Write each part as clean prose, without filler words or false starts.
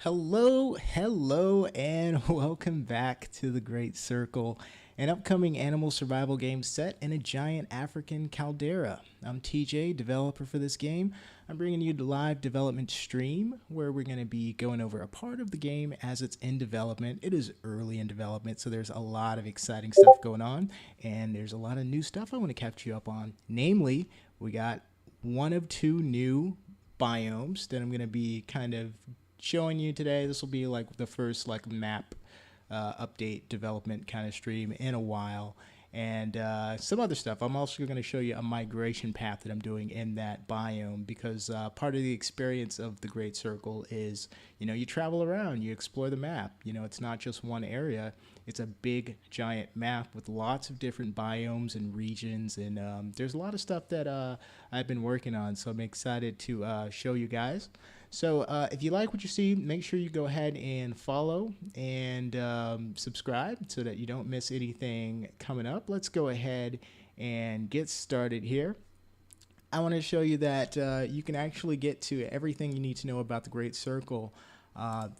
Hello, and welcome back to the Great Circle, an upcoming animal survival game set in a giant African caldera. I'm TJ, developer for this game. I'm bringing you the live development stream where we're going to be going over a part of the game as it's in development. It is early in development, so there's a lot of exciting stuff going on, and there's a lot of new stuff I want to catch you up on. Namely, we got one of two new biomes that I'm going to be kind of showing you today. This will be like the first map update development kind of stream in a while, and some other stuff. I'm also going to show you a migration path that I'm doing in that biome because part of the experience of the Great Circle is, you travel around, you explore the map. It's not just one area. It's a big giant map with lots of different biomes and regions, and there's a lot of stuff that I've been working on, so I'm excited to show you guys. So if you like what you see, make sure you go ahead and follow and subscribe so that you don't miss anything coming up. Let's go ahead and get started here. I want to show you that you can actually get to everything you need to know about the Great Circle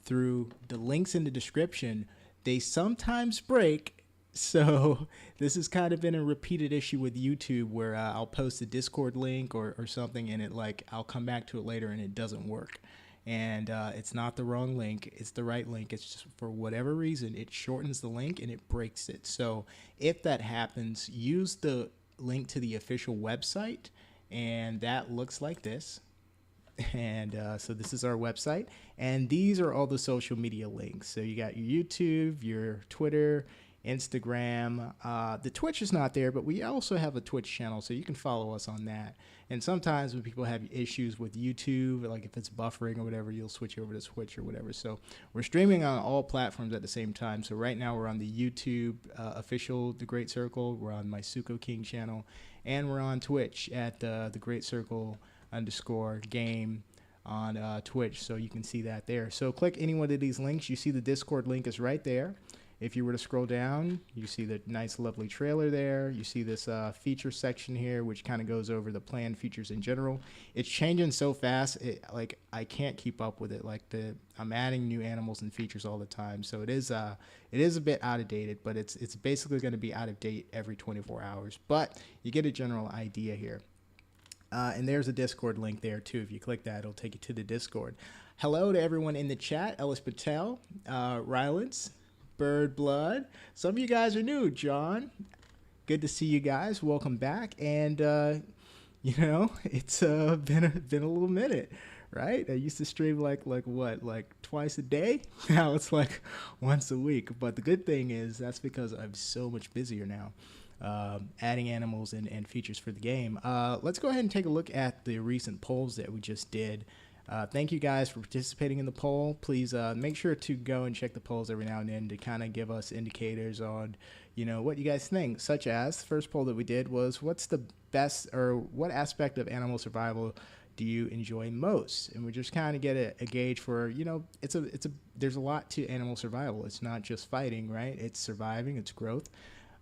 through the links in the description. They sometimes break, so this has kind of been a repeated issue with YouTube where I'll post a Discord link or something, and I'll come back to it later and it doesn't work. And it's not the wrong link, it's the right link. It's just for whatever reason it shortens the link and it breaks it. So if that happens, use the link to the official website, and that looks like this. And so this is our website, and these are all the social media links. So you got your YouTube, your Twitter, Instagram. The Twitch is not there, but we also have a Twitch channel, so you can follow us on that. And sometimes when people have issues with YouTube, like if it's buffering or whatever, you'll switch over to Twitch or whatever. So we're streaming on all platforms at the same time. So right now we're on the YouTube official The Great Circle. We're on my Suko King channel, and we're on Twitch at the Great Circle _game on Twitch, so you can see that there. So click any one of these links. You see the Discord link is right there. If you were to scroll down, you see the nice lovely trailer there. You see this feature section here, which kind of goes over the planned features in general. It's changing so fast, I can't keep up with it. I'm adding new animals and features all the time, so it is a bit out of dated, but it's basically going to be out of date every 24 hours. But you get a general idea here. And there's a Discord link there too. If you click that, it'll take you to the Discord. Hello to everyone in the chat. Ellis Patel, Rylance, Bird Blood. Some of you guys are new. John, good to see you guys. Welcome back. And it's been a little minute, right? I used to stream like twice a day. Now it's like once a week. But the good thing is that's because I'm so much busier now. Adding animals and features for the game. Let's go ahead and take a look at the recent polls that we just did. Thank you guys for participating in the poll. Please make sure to go and check the polls every now and then to kind of give us indicators on, what you guys think. Such as the first poll that we did was, what's the best or what aspect of animal survival do you enjoy most? And we just kind of get a gauge for, there's a lot to animal survival. It's not just fighting, right? It's surviving, it's growth.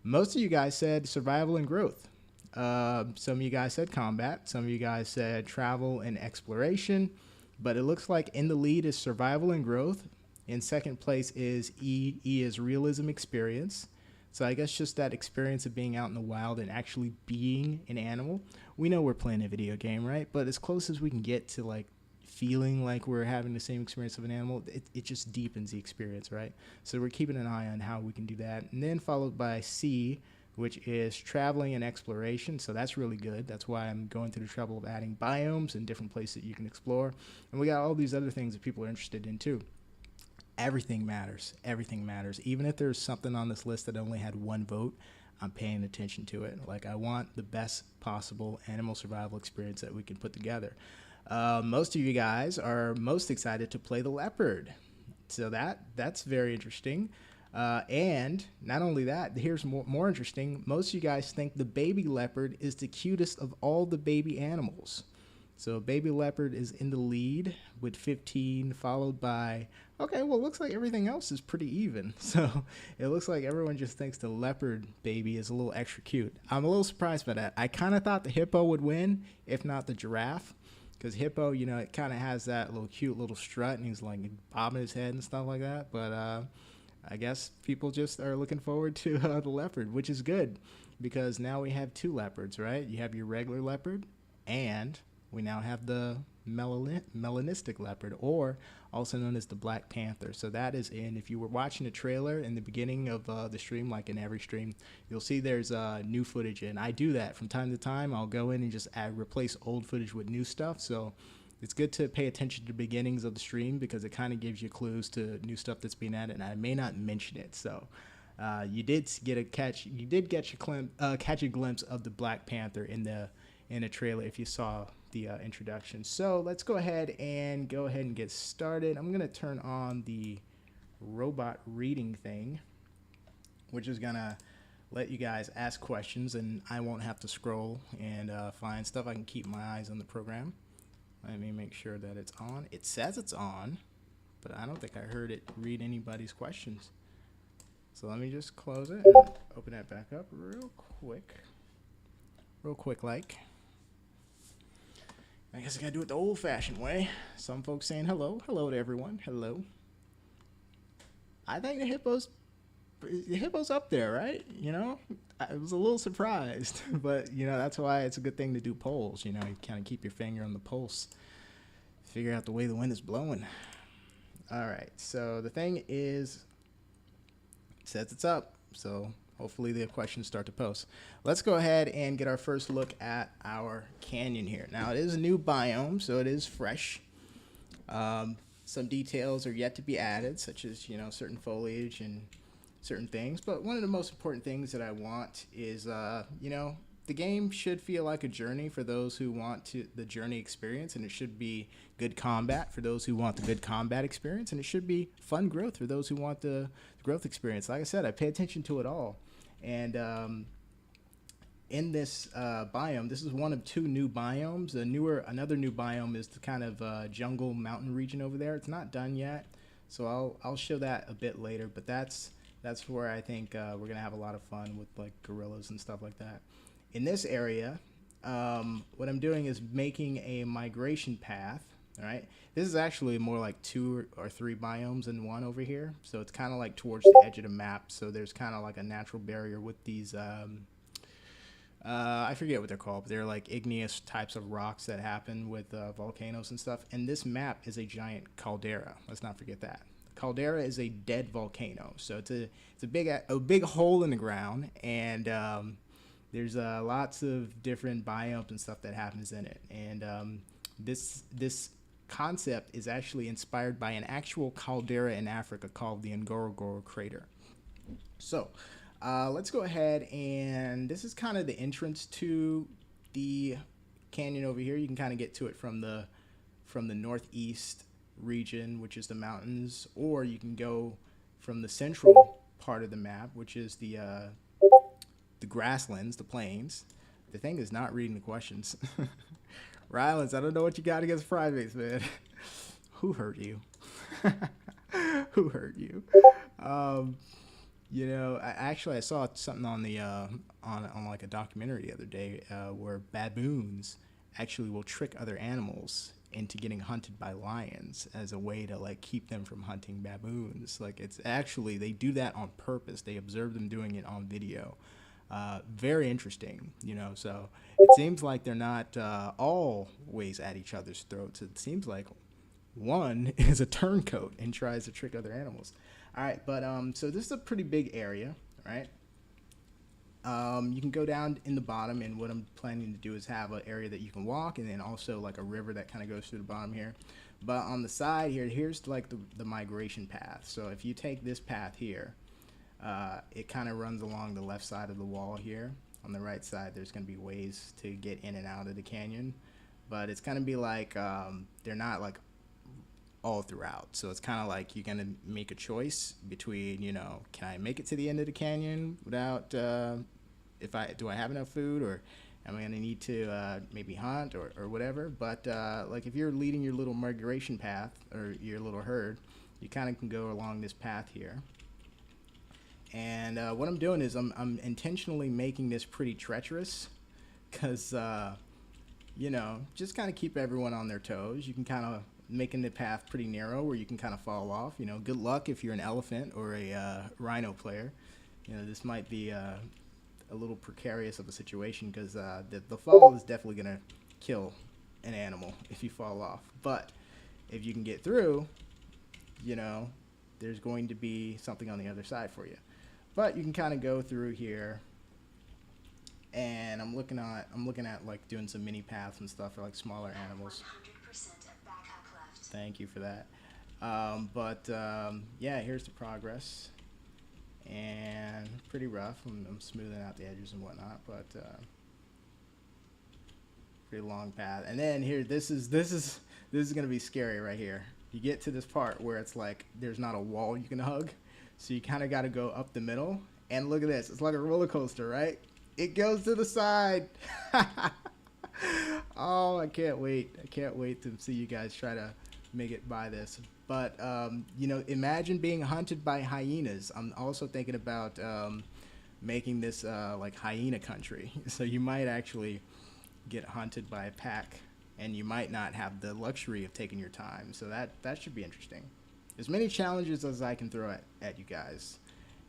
Most of you guys said survival and growth. Some of you guys said combat. Some of you guys said travel and exploration. But it looks like in the lead is survival and growth. In second place is E. E is realism experience. So I guess just that experience of being out in the wild and actually being an animal. We know we're playing a video game, right? But as close as we can get to feeling like we're having the same experience of an animal, it just deepens the experience, right? So we're keeping an eye on how we can do that. And then followed by C, which is traveling and exploration. So that's really good. That's why I'm going through the trouble of adding biomes and different places that you can explore. And we got all these other things that people are interested in too. Everything matters. Everything matters. Even if there's something on this list that only had one vote, I'm paying attention to it. I want the best possible animal survival experience that we can put together. Most of you guys are most excited to play the leopard. So that's very interesting. And not only that, here's more interesting. Most of you guys think the baby leopard is the cutest of all the baby animals. So baby leopard is in the lead with 15, followed by, okay, well, it looks like everything else is pretty even. So it looks like everyone just thinks the leopard baby is a little extra cute. I'm a little surprised by that. I kind of thought the hippo would win, if not the giraffe. Because hippo, you know, it kind of has that little cute little strut, and he's like bobbing his head and stuff like that. But I guess people just are looking forward to the leopard, which is good because now we have two leopards, right? You have your regular leopard, and we now have the melanistic leopard, or also known as the black panther. So that is in, if you were watching a trailer in the beginning of the stream, like in every stream, you'll see there's new footage in. I do that from time to time. I'll go in and just replace old footage with new stuff. So it's good to pay attention to the beginnings of the stream because it kind of gives you clues to new stuff that's being added, and I may not mention it. So you did get a catch. You did catch a glimpse of the Black Panther in a trailer if you saw the introduction. So let's go ahead and get started. I'm gonna turn on the robot reading thing, which is gonna let you guys ask questions, and I won't have to scroll and find stuff. I can keep my eyes on the program. Let me make sure that it's on. It says it's on, but I don't think I heard it read anybody's questions. So let me just close it and open that back up real quick. Like. I guess I gotta do it the old-fashioned way. Some folks saying hello. Hello to everyone. Hello. I think the hippo's up there, right? You know, I was a little surprised, but you know, that's why it's a good thing to do polls. You know, you kind of keep your finger on the pulse, figure out the way the wind is blowing. All right, so the thing is, it says it's up, so hopefully the questions start to post. Let's go ahead and get our first look at our canyon here. Now, it is a new biome, so it is fresh. Some details are yet to be added, such as, you know, certain foliage and certain things. But one of the most important things that I want is, you know, the game should feel like a journey for those who want the journey experience, and it should be good combat for those who want the good combat experience, and it should be fun growth for those who want the growth experience. Like I said, I pay attention to it all. And in this biome, this is one of two new biomes. Another new biome is the kind of jungle mountain region over there. It's not done yet, so I'll show that a bit later. But that's where I think we're gonna have a lot of fun with like gorillas and stuff like that. In this area, what I'm doing is making a migration path. All right, this is actually more like 2 or 3 biomes in one over here. So it's kind of like towards the edge of the map. So there's kind of like a natural barrier with these, I forget what they're called, but they're like igneous types of rocks that happen with volcanoes and stuff. And this map is a giant caldera. Let's not forget that. Caldera is a dead volcano. So it's a big hole in the ground, and there's lots of different biomes and stuff that happens in it. And this concept is actually inspired by an actual caldera in Africa called the Ngorongoro crater. So let's go ahead, and this is kind of the entrance to the canyon over here. You can kind of get to it from the northeast region, which is the mountains, or you can go from the central part of the map, which is the grasslands, the plains. The thing is not reading the questions. Rylance, I don't know what you got against primates, man. Who hurt you? Who hurt you? You know, I saw something on the on like a documentary the other day where baboons actually will trick other animals into getting hunted by lions as a way to like keep them from hunting baboons. Like, it's actually, they do that on purpose. They observe them doing it on video. Very interesting, you know. So it seems like they're not always at each other's throats. It seems like one is a turncoat and tries to trick other animals. All right, but so this is a pretty big area, right? You can go down in the bottom, and what I'm planning to do is have an area that you can walk, and then also like a river that kind of goes through the bottom here. But on the side here, here's like the migration path. So if you take this path here, it kind of runs along the left side of the wall here. On the right side, there's going to be ways to get in and out of the canyon, but it's going to be like they're not like all throughout. So it's kind of like you're going to make a choice between, you know, can I make it to the end of the canyon without do I have enough food, or am I going to need to maybe hunt or whatever. But like if you're leading your little migration path or your little herd, you kind of can go along this path here. And what I'm doing is I'm intentionally making this pretty treacherous, because just kind of keep everyone on their toes. You can kind of making the path pretty narrow where you can kind of fall off. Good luck if you're an elephant or a rhino player. This might be a little precarious of a situation because the fall is definitely going to kill an animal if you fall off. But if you can get through, there's going to be something on the other side for you. But you can kind of go through here, and I'm looking at like doing some mini paths and stuff for like smaller animals. 100% backup left. Thank you for that. Yeah, here's the progress, and pretty rough. I'm smoothing out the edges and whatnot, but pretty long path. And then here, this is gonna be scary right here. You get to this part where it's like there's not a wall you can hug, so you kind of got to go up the middle. And look at this, it's like a roller coaster, right? It goes to the side. Oh, I can't wait to see you guys try to make it by this. But imagine being hunted by hyenas. I'm also thinking about making this like hyena country. So you might actually get hunted by a pack, and you might not have the luxury of taking your time. So that should be interesting. As many challenges as I can throw at you guys.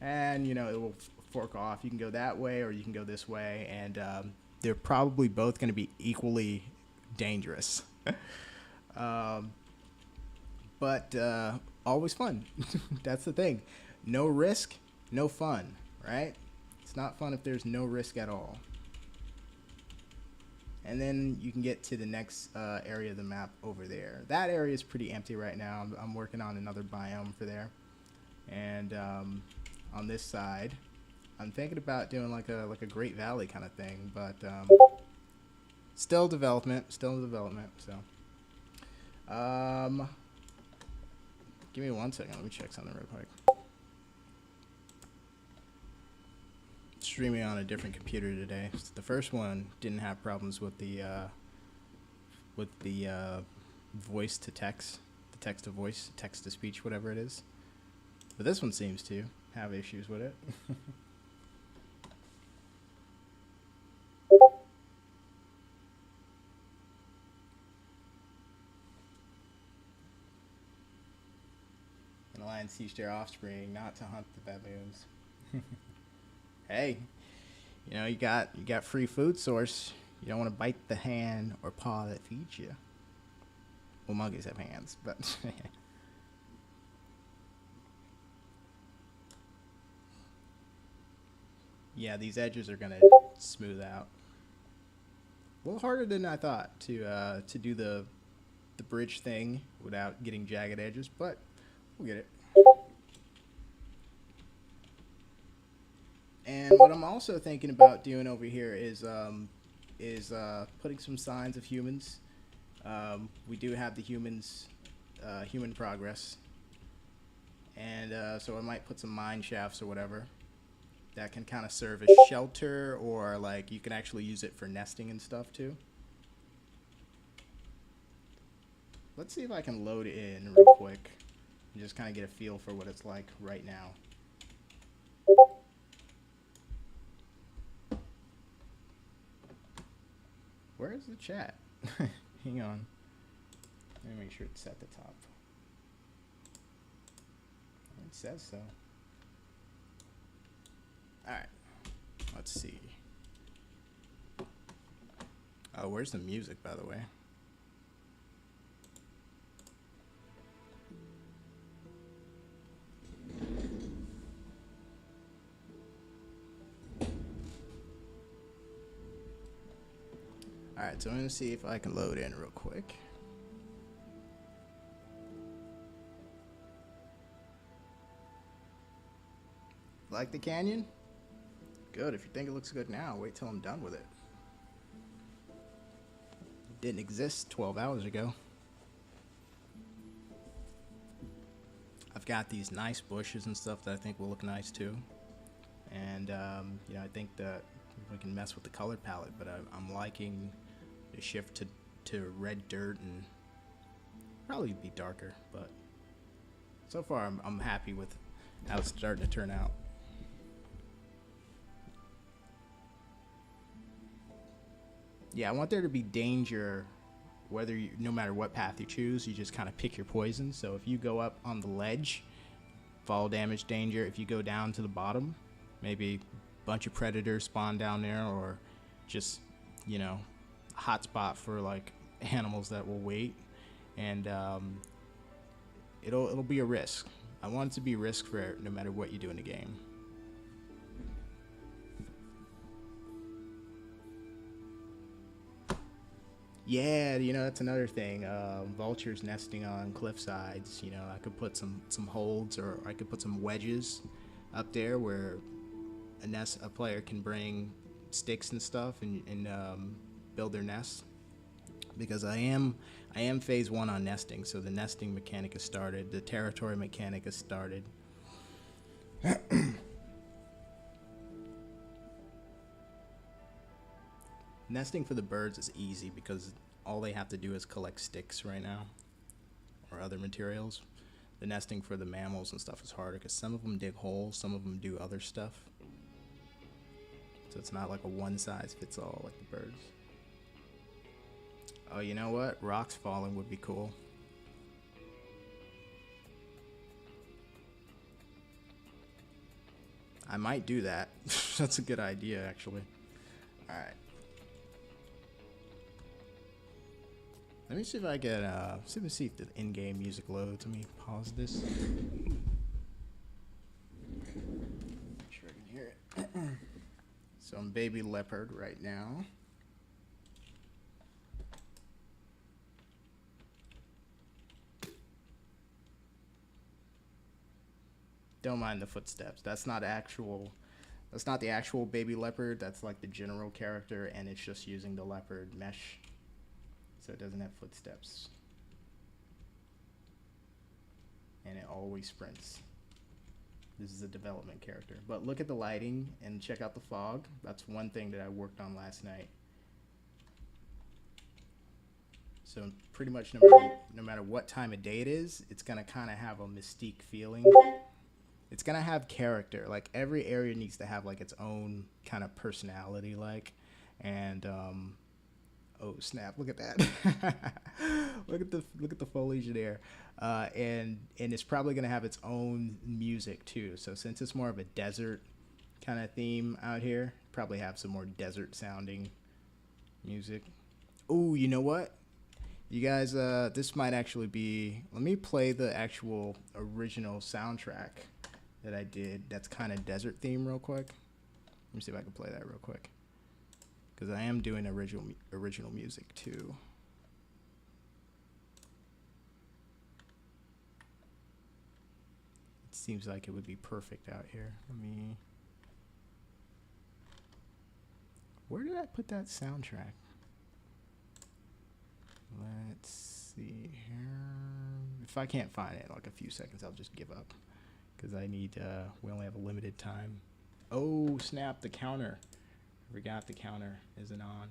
And, it will fork off. You can go that way or you can go this way. And they're probably both going to be equally dangerous. But always fun. That's the thing. No risk, no fun, right? It's not fun if there's no risk at all. And then you can get to the next area of the map over there. That area is pretty empty right now. I'm working on another biome for there. And on this side, I'm thinking about doing like a Great Valley kind of thing, but still development. So, give me 1 second. Let me check something real quick. Streaming on a different computer today. The first one didn't have problems with the voice to text, the text to voice, text to speech, whatever it is. But this one seems to have issues with it. And the lions teach their offspring not to hunt the baboons. Hey, you got free food source. You don't want to bite the hand or paw that feeds you. Well, monkeys have hands, but yeah, these edges are gonna smooth out. A little harder than I thought to do the bridge thing without getting jagged edges, but we'll get it. And what I'm also thinking about doing over here is putting some signs of humans. We do have the humans, human progress, and so I might put some mine shafts or whatever that can kind of serve as shelter, or like you can actually use it for nesting and stuff too. Let's see if I can load it in real quick and just kind of get a feel for what it's like right now. Where's the chat? Hang on. Let me make sure it's at the top. It says so. Alright. Let's see. Oh, where's the music, by the way? Alright, so I'm going to see if I can load in real quick. Like the canyon? Good. If you think it looks good now, wait till I'm done with it. It didn't exist 12 hours ago. I've got these nice bushes and stuff that I think will look nice too. And, I think that we can mess with the color palette, but I'm liking the shift to red dirt, and probably be darker, but so far I'm happy with how it's starting to turn out. Yeah, I want there to be danger, whether you, no matter what path you choose, you just kind of pick your poison. So if you go up on the ledge, fall damage danger. If you go down to the bottom, maybe a bunch of predators spawn down there, or just, you know, a hot spot for like animals that will wait, and it'll be a risk. I want it to be a risk for no matter what you do in the game. Yeah, you know, that's another thing. Vultures nesting on cliff sides. You know, I could put some holds, or I could put some wedges up there where a player can bring sticks and stuff and build their nests. Because I am phase 1 on nesting, so the nesting mechanic has started. The territory mechanic has started. Nesting for the birds is easy because all they have to do is collect sticks right now, or other materials. The nesting for the mammals and stuff is harder because some of them dig holes, some of them do other stuff. So it's not like a one size fits all like the birds. Oh, you know what? Rocks falling would be cool. I might do that. That's a good idea, actually. Alright. Let me see if I can, see if the in-game music loads. Let me pause this. Make sure I can hear it. So I'm baby leopard right now. Don't mind the footsteps. That's not the actual baby leopard. That's like the general character, and it's just using the leopard mesh, so it doesn't have footsteps. And it always sprints. This is a development character. But look at the lighting and check out the fog. That's one thing that I worked on last night. So pretty much no matter what time of day it is, it's gonna kind of have a mystique feeling. It's gonna have character. Like every area needs to have like its own kind of personality, like, and oh snap! Look at that! look at the foliage there, and it's probably gonna have its own music too. So since it's more of a desert kind of theme out here, probably have some more desert sounding music. Oh, you know what? You guys, this might actually be. Let me play the actual original soundtrack that I did. That's kind of desert theme, real quick. Let me see if I can play that real quick, because I am doing original music too. It seems like it would be perfect out here. Where did I put that soundtrack? Let's see here. If I can't find it in like a few seconds, I'll just give up, because I need, we only have a limited time. Oh, snap, the counter. I forgot the counter isn't on.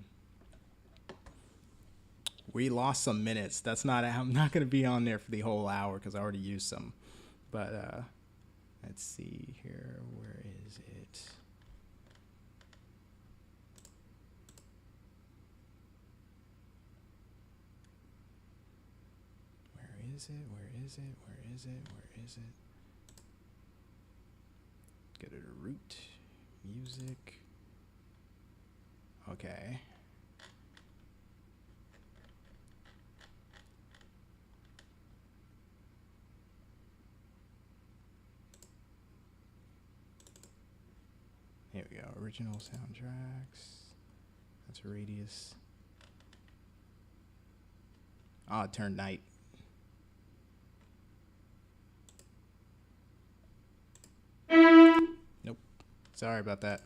We lost some minutes. I'm not going to be on there for the whole hour because I already used some. But, let's see here. Where is it? Where is it? Where is it? Where is it? Where is it? Go to the root, music. Okay. Here we go. Original soundtracks. That's radius. Oh, it turned night. Nope. Sorry about that.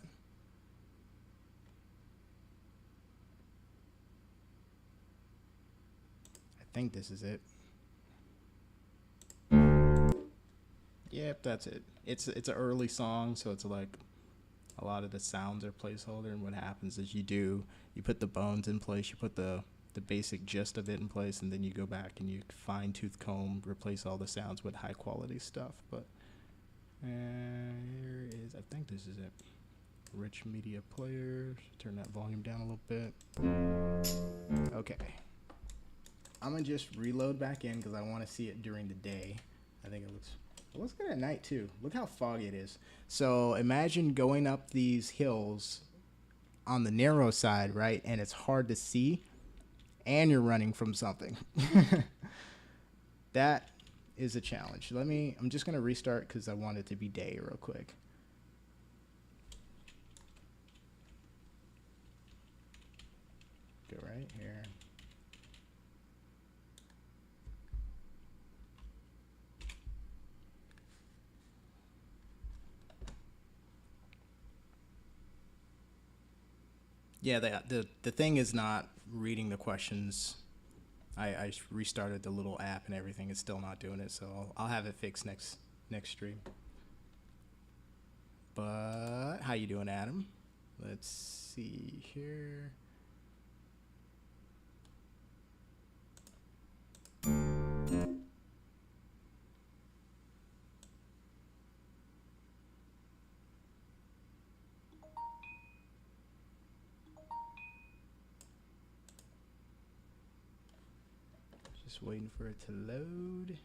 I think this is it. Yep, that's it. It's an early song, so it's like a lot of the sounds are placeholder, and what happens is you put the bones in place, you put the basic gist of it in place, and then you go back and you fine-tooth comb, replace all the sounds with high quality stuff. But here is, I think this is it. Rich media players. Turn that volume down a little bit. Okay. I'm gonna just reload back in because I want to see it during the day. I think it looks good at night too. Look how foggy it is. So imagine going up these hills on the narrow side, right? And it's hard to see, and you're running from something. That is a challenge. I'm just gonna restart because I want it to be day real quick. Go right here. Yeah, the thing is not reading the questions. I restarted the little app and everything. It's still not doing it, so I'll have it fixed next stream. But how you doing, Adam? Let's see here. Just waiting for it to load.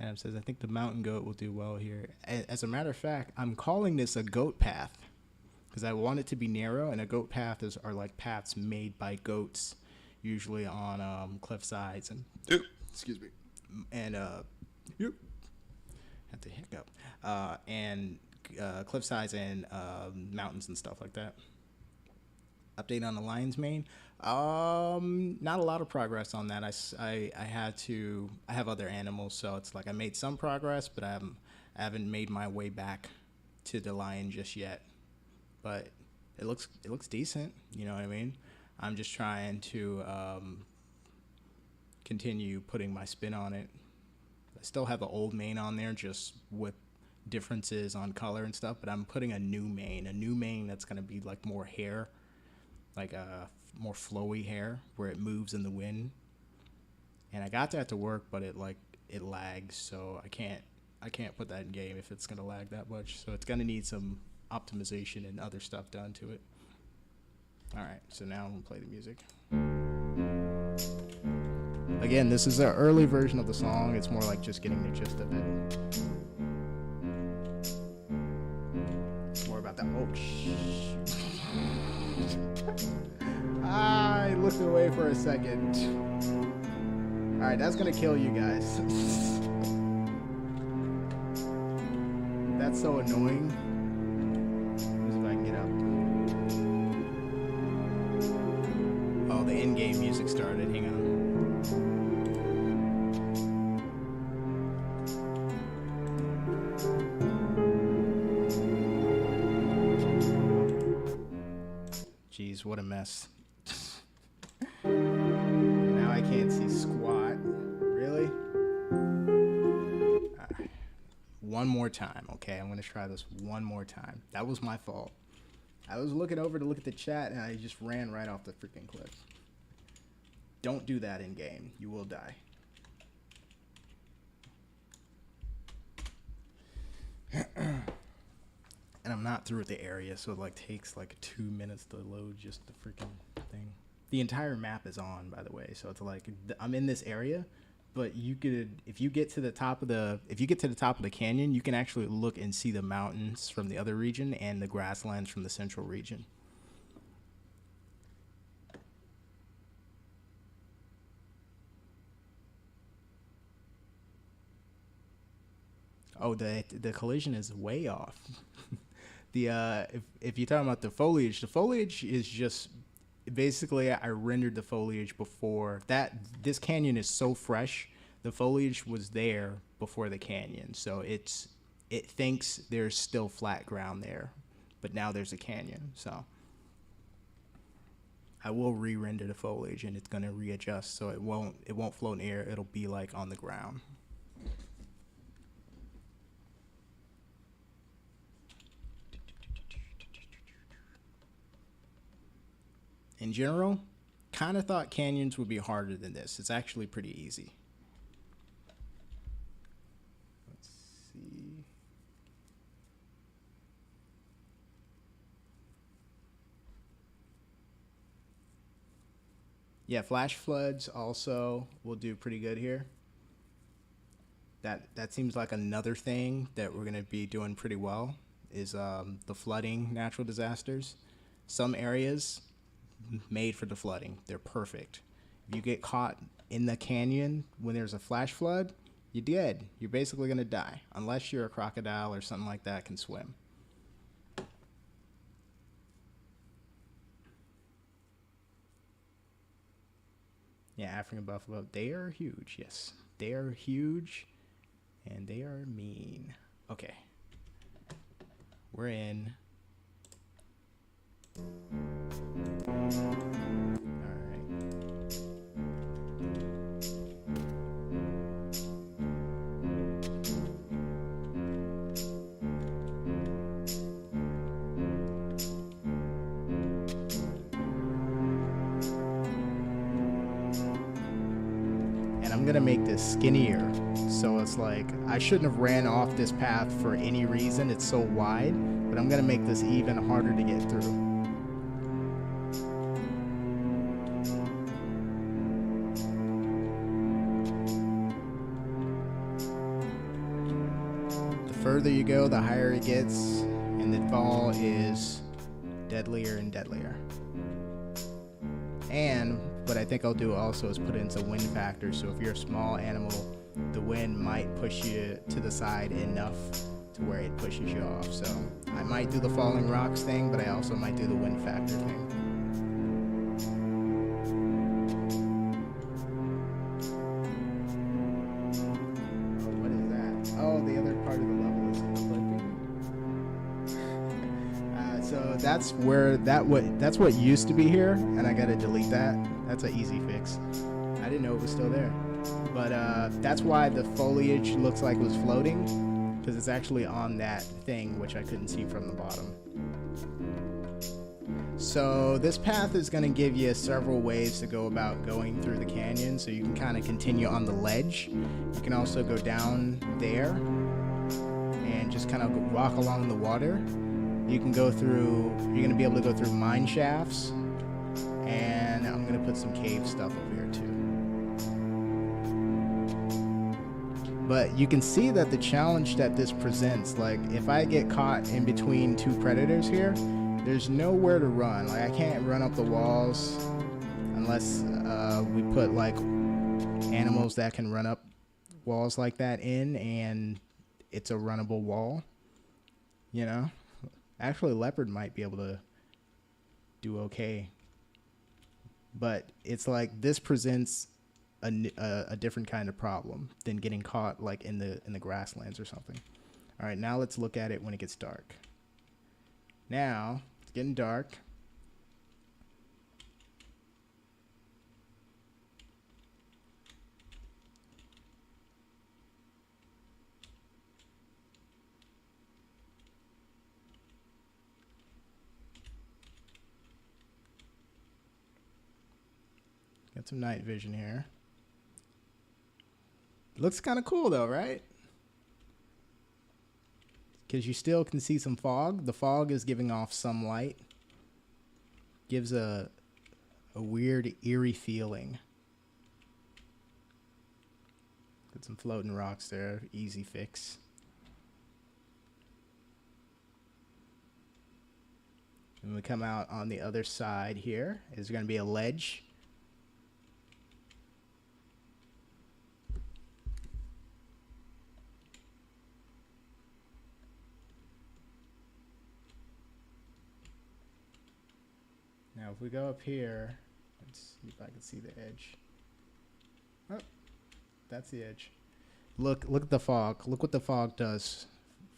Adam says, I think the mountain goat will do well here. As a matter of fact, I'm calling this a goat path because I want it to be narrow, and a goat path are like paths made by goats, usually on cliff sides and excuse me, and have to hiccup, and cliff sides and mountains and stuff like that. Update on the lion's mane. Not a lot of progress on that. I have other animals, so it's like I made some progress, but I haven't made my way back to the lion just yet. But it looks decent. You know what I mean? I'm just trying to continue putting my spin on it. I still have the old mane on there, just with differences on color and stuff. But I'm putting a new mane that's gonna be like more hair. Like more flowy hair where it moves in the wind, and I got that to work, but it lags, so I can't put that in game if it's gonna lag that much. So it's gonna need some optimization and other stuff done to it. All right, so now I'm gonna play the music. Again, this is an early version of the song. It's more like just getting the gist of it. It's more about that. Oh I looked away for a second. Alright, that's gonna kill you guys. That's so annoying. Let's see if I can get up. Oh, the in-game music started. Hang on. Jeez, what a mess. Now I can't see squat. Really? Right. One more time, okay? I'm going to try this one more time. That was my fault. I was looking over to look at the chat, and I just ran right off the freaking cliff. Don't do that in game. You will die. And I'm not through with the area, so it takes 2 minutes to load just the freaking thing. The entire map is on, by the way, so it's I'm in this area, but if you get to the top of the canyon, you can actually look and see the mountains from the other region and the grasslands from the central region. Oh, the collision is way off. If you're talking about the foliage is just basically I rendered the foliage before that. This canyon is so fresh, the foliage was there before the canyon, so it thinks there's still flat ground there, but now there's a canyon. So I will re-render the foliage, and it's gonna readjust, so it won't float in the air. It'll be on the ground. In general, kind of thought canyons would be harder than this. It's actually pretty easy. Let's see. Yeah, flash floods also will do pretty good here. That seems like another thing that we're going to be doing pretty well is the flooding natural disasters. Some areas made for the flooding. They're perfect. If you get caught in the canyon when there's a flash flood, you're dead. You're basically going to die unless you're a crocodile or something like that can swim. Yeah, African buffalo, they are huge. Yes, they are huge and they are mean. Okay. We're in. I'm gonna make this skinnier, so it's like I shouldn't have ran off this path for any reason. It's so wide, but I'm gonna make this even harder to get through. The further you go, the higher it gets, and the fall is deadlier and deadlier. And what I think I'll do also is put in some wind factor, so if you're a small animal, the wind might push you to the side enough to where it pushes you off. So I might do the falling rocks thing, but I also might do the wind factor thing. Oh, what is that? Oh, the other part of the level is clipping. So that's what used to be here, and I gotta delete that. That's an easy fix. I didn't know it was still there. But that's why the foliage looks like it was floating, because it's actually on that thing, which I couldn't see from the bottom. So this path is going to give you several ways to go about going through the canyon, so you can kind of continue on the ledge. You can also go down there and just kind of walk along the water. You can go through, you're going to be able to go through mine shafts, and I'm going to put some cave stuff over here too. But you can see that the challenge that this presents, like if I get caught in between two predators here, there's nowhere to run. Like I can't run up the walls unless we put like animals that can run up walls like that in, and it's a runnable wall, you know? Actually, leopard might be able to do okay. But it's like this presents a different kind of problem than getting caught like in the grasslands or something. All right, now let's look at it when it gets dark. Now it's getting dark. Got some night vision here. Looks kind of cool though, right? Because you still can see some fog. The fog is giving off some light. Gives a weird, eerie feeling. Got some floating rocks there. Easy fix. When we come out on the other side here, is going to be a ledge. Now, if we go up here, let's see if I can see the edge. Oh, that's the edge. Look at the fog. Look what the fog does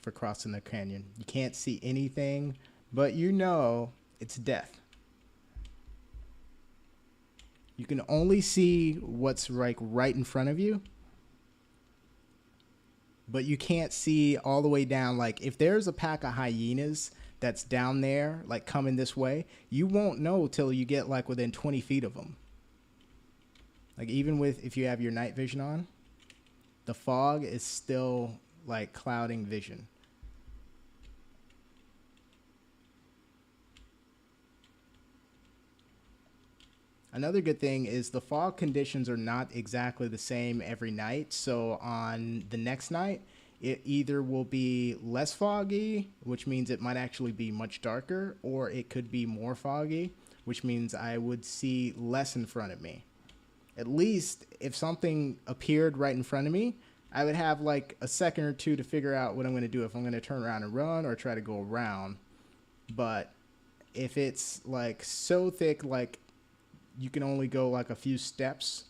for crossing the canyon. You can't see anything, but you know it's death. You can only see what's like right in front of you, but you can't see all the way down. Like if there's a pack of hyenas that's down there, like coming this way, you won't know till you get like within 20 feet of them. Like even with, if you have your night vision on, the fog is still like clouding vision. Another good thing is the fog conditions are not exactly the same every night. So on the next night, it either will be less foggy, which means it might actually be much darker, or it could be more foggy, which means I would see less in front of me. At least if something appeared right in front of me, I would have like a second or two to figure out what I'm going to do, if I'm going to turn around and run or try to go around. But if it's like so thick, like you can only go like a few steps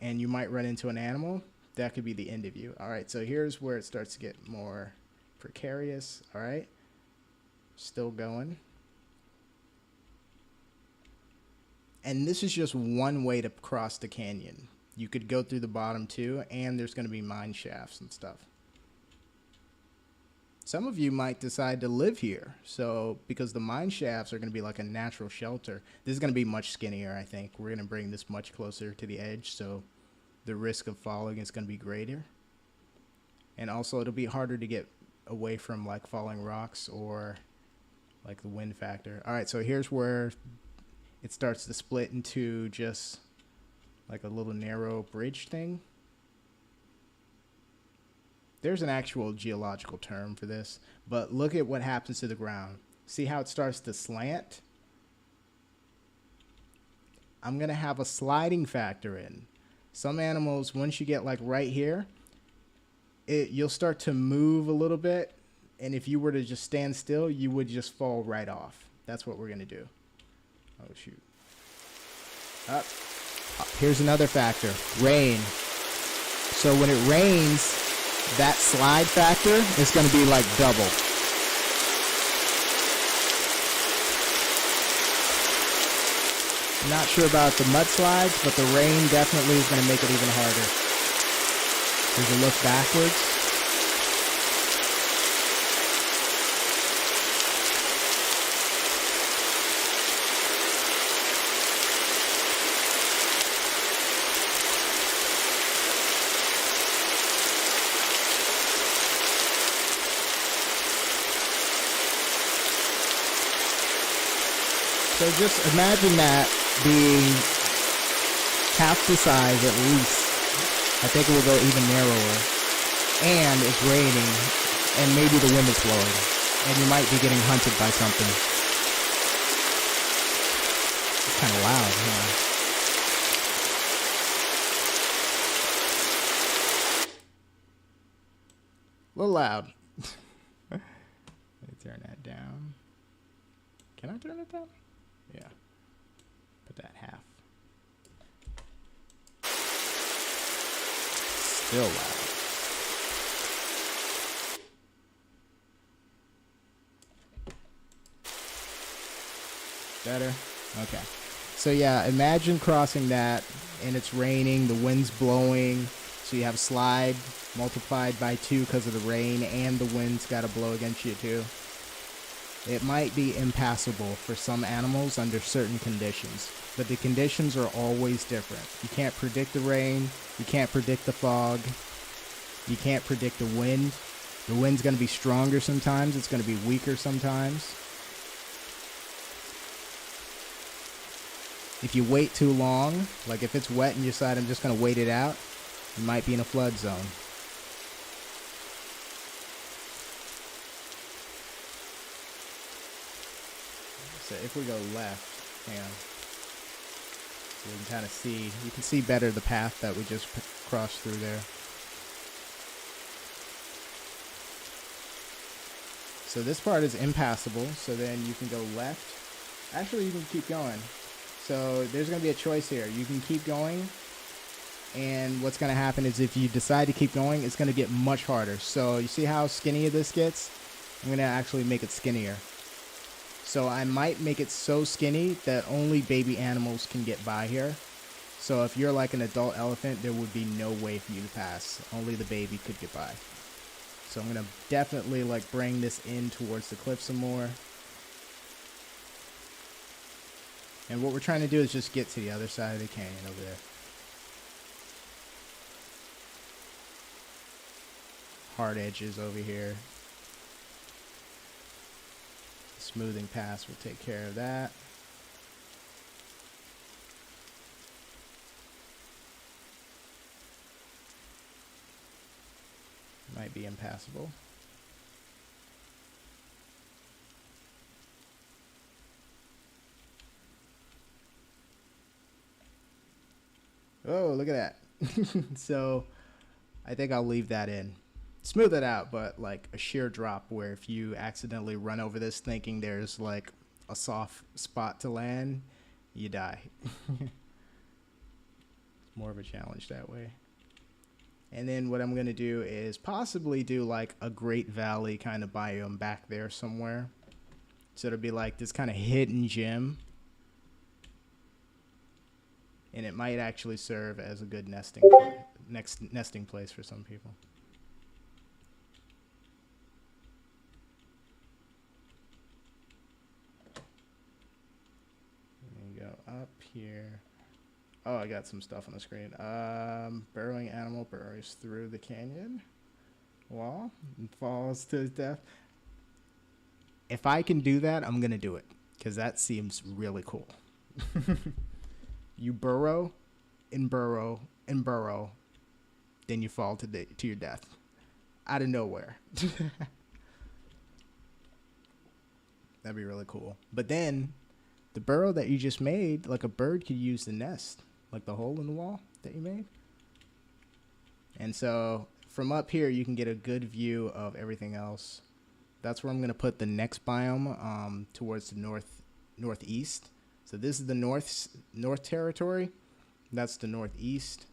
and you might run into an animal, that could be the end of you. All right, so here's where it starts to get more precarious. All right, still going. And this is just one way to cross the canyon. You could go through the bottom too, and there's going to be mine shafts and stuff. Some of you might decide to live here, so because the mine shafts are going to be like a natural shelter. This is going to be much skinnier, I think. We're going to bring this much closer to the edge, so the risk of falling is going to be greater. And also it'll be harder to get away from like falling rocks or like the wind factor. All right, so here's where it starts to split into just like a little narrow bridge thing. There's an actual geological term for this, but look at what happens to the ground. See how it starts to slant? I'm going to have a sliding factor in. Some animals, once you get like right here, you'll start to move a little bit, and if you were to just stand still, you would just fall right off. That's what we're going to do. Oh, shoot. Up. Here's another factor, rain. So when it rains, that slide factor is going to be like double. I'm not sure about the mudslides, but the rain definitely is going to make it even harder. Here's a look backwards. So just imagine that being half the size at least. I think it will go even narrower. And it's raining, and maybe the wind is blowing, and you might be getting hunted by something. It's kind of loud, huh? A little loud. Let me turn that down. Can I turn it down? Yeah. Put that half. Still loud. Better? Okay. So yeah, imagine crossing that and it's raining, the wind's blowing, so you have slide multiplied by 2 because of the rain, and the wind's got to blow against you too. It might be impassable for some animals under certain conditions, but the conditions are always different. You can't predict the rain, you can't predict the fog, you can't predict the wind. The wind's going to be stronger sometimes, it's going to be weaker sometimes. If you wait too long, like if it's wet and you decide I'm just going to wait it out, you might be in a flood zone. So if we go left, hang on, so we can kind of see, you can see better the path that we just crossed through there. So this part is impassable, so then you can go left. Actually, you can keep going. So there's going to be a choice here. You can keep going, and what's going to happen is if you decide to keep going, it's going to get much harder. So you see how skinny this gets? I'm going to actually make it skinnier. So I might make it so skinny that only baby animals can get by here. So if you're like an adult elephant, there would be no way for you to pass. Only the baby could get by. So I'm going to definitely like bring this in towards the cliff some more. And what we're trying to do is just get to the other side of the canyon over there. hard edges over here. Smoothing pass will take care of that. Might be impassable. Oh, look at that. So I think I'll leave that in. Smooth it out, but like a sheer drop where if you accidentally run over this thinking there's like a soft spot to land, you die. It's more of a challenge that way. And then what I'm going to do is possibly do like a Great Valley kind of biome back there somewhere. So it'll be like this kind of hidden gem. And it might actually serve as a good nesting place for some people. There you go, up here. Oh, I got some stuff on the screen. Burrowing animal burrows through the canyon wall and falls to his death. If I can do that, I'm going to do it because that seems really cool. You burrow and burrow and burrow, then you fall to your death out of nowhere. That'd be really cool. But then the burrow that you just made, like a bird could use the nest. Like the hole in the wall that you made. And so from up here, you can get a good view of everything else. That's where I'm going to put the next biome towards the northeast. So this is the north territory. That's the northeast.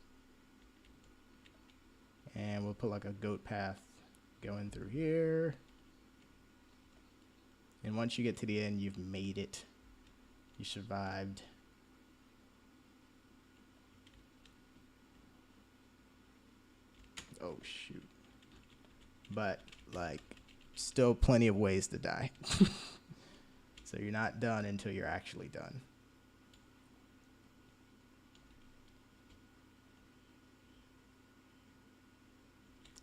And we'll put like a goat path going through here. And once you get to the end, you've made it. You survived. Oh, shoot. But, like, still plenty of ways to die. So you're not done until you're actually done.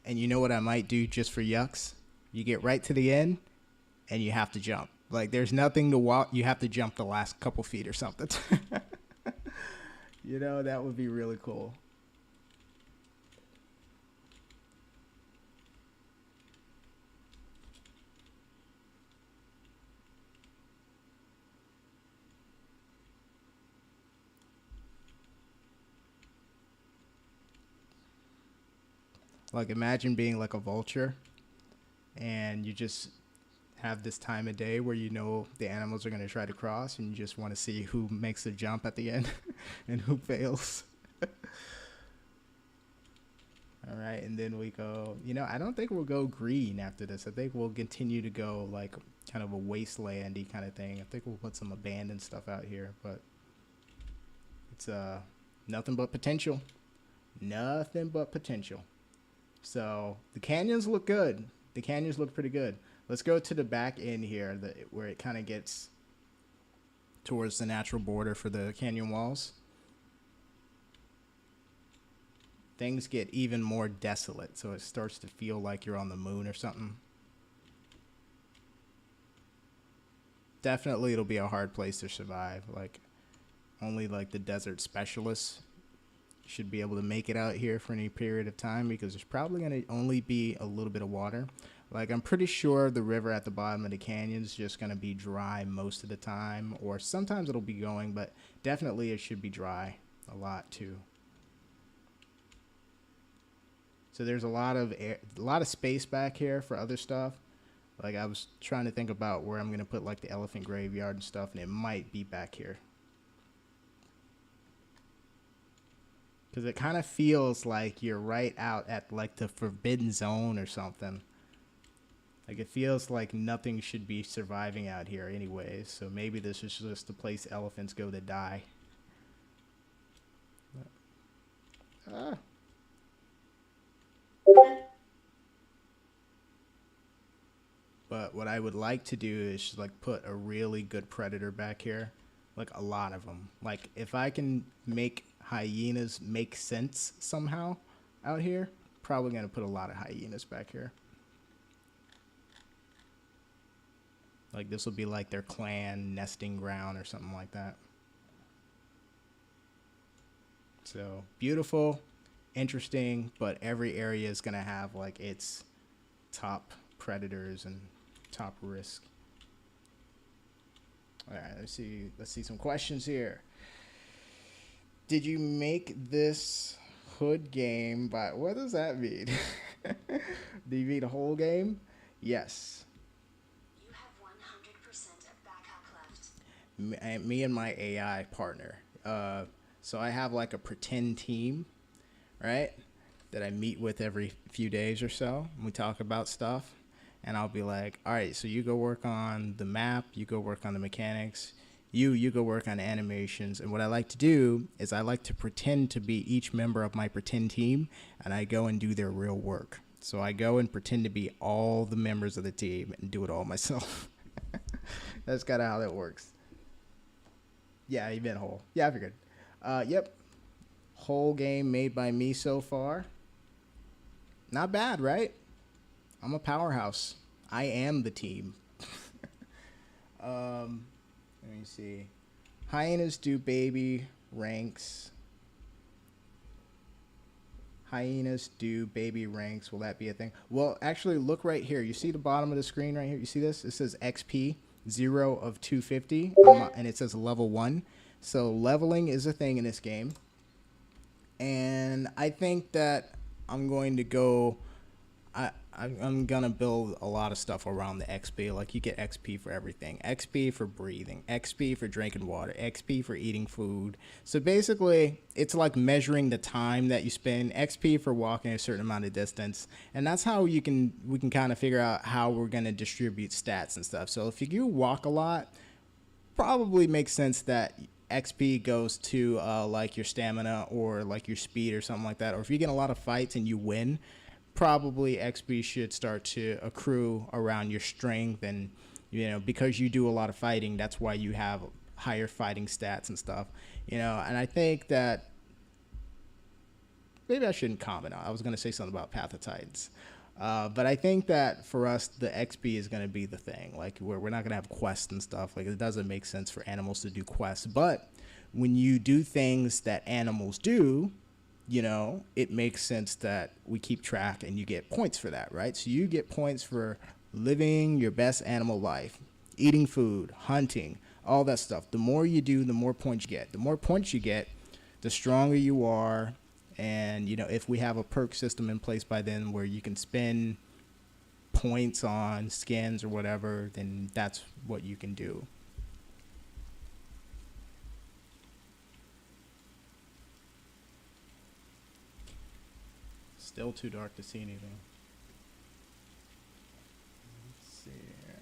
And you know what I might do just for yucks? You get right to the end, and you have to jump. Like, there's nothing to walk. You have to jump the last couple feet or something. You know, that would be really cool. Like, imagine being like a vulture and you just have this time of day where you know the animals are going to try to cross and you just want to see who makes the jump at the end and who fails. All right, and then we go, you know, I don't think we'll go green after this. I think we'll continue to go like kind of a wastelandy kind of thing. I think we'll put some abandoned stuff out here, but it's nothing but potential. Nothing but potential. So the canyons look good. The canyons look pretty good. Let's go to the back end here, where it kind of gets towards the natural border for the canyon walls. Things get even more desolate, so it starts to feel like you're on the moon or something. Definitely it'll be a hard place to survive. Like, only like the desert specialists should be able to make it out here for any period of time because there's probably going to only be a little bit of water. Like, I'm pretty sure the river at the bottom of the canyon is just going to be dry most of the time, or sometimes it'll be going, but definitely it should be dry a lot too. So there's a lot of space back here for other stuff. Like, I was trying to think about where I'm going to put like the elephant graveyard and stuff, and it might be back here. Because it kind of feels like you're right out at like the forbidden zone or something. Like, it feels like nothing should be surviving out here anyways. So maybe this is just the place elephants go to die. But what I would like to do is like put a really good predator back here. Like a lot of them. Like, if I can make hyenas make sense somehow out here, Probably going to put a lot of hyenas back here. Like this will be like their clan nesting ground or something like that. So beautiful, interesting, but every area is going to have like its top predators and top risk. All right, let's see some questions here. Did you make this hood game by, what does that mean? Do you mean a whole game? Yes. You have 100% of backup left. Me and my AI partner. So I have like a pretend team, right? That I meet with every few days or so. And we talk about stuff. And I'll be like, all right, so you go work on the map. You go work on the mechanics. You go work on animations. And what I like to do is I like to pretend to be each member of my pretend team. And I go and do their real work. So I go and pretend to be all the members of the team and do it all myself. That's kind of how that works. Yeah, you meant whole. Yeah, I figured. Yep. Whole game made by me so far. Not bad, right? I'm a powerhouse. I am the team. Let me see. Hyenas do baby ranks. Hyenas do baby ranks. Will that be a thing? Well, actually, look right here. You see the bottom of the screen right here? You see this? It says XP, 0 of 250, and it says level 1. So leveling is a thing in this game. And I think that I'm going to go... I'm going to build a lot of stuff around the XP. Like, you get XP for everything. XP for breathing. XP for drinking water. XP for eating food. So, basically, it's like measuring the time that you spend. XP for walking a certain amount of distance. And that's how we can kind of figure out how we're going to distribute stats and stuff. So, if you walk a lot, probably makes sense that XP goes to, like, your stamina or, like, your speed or something like that. Or if you get a lot of fights and you win, probably XP should start to accrue around your strength, and because you do a lot of fighting, that's why you have higher fighting stats and stuff, and I think that maybe I shouldn't comment on. I was going to say something about Path of Titans, but I think that for us the XP is going to be the thing. Like, we're not going to have quests and stuff. Like, it doesn't make sense for animals to do quests, but when you do things that animals do, it makes sense that we keep track and you get points for that, right? So you get points for living your best animal life, eating food, hunting, all that stuff. The more you do, the more points you get. The more points you get, the stronger you are. And, if we have a perk system in place by then where you can spend points on skins or whatever, then that's what you can do. Still too dark to see anything. Let's see here.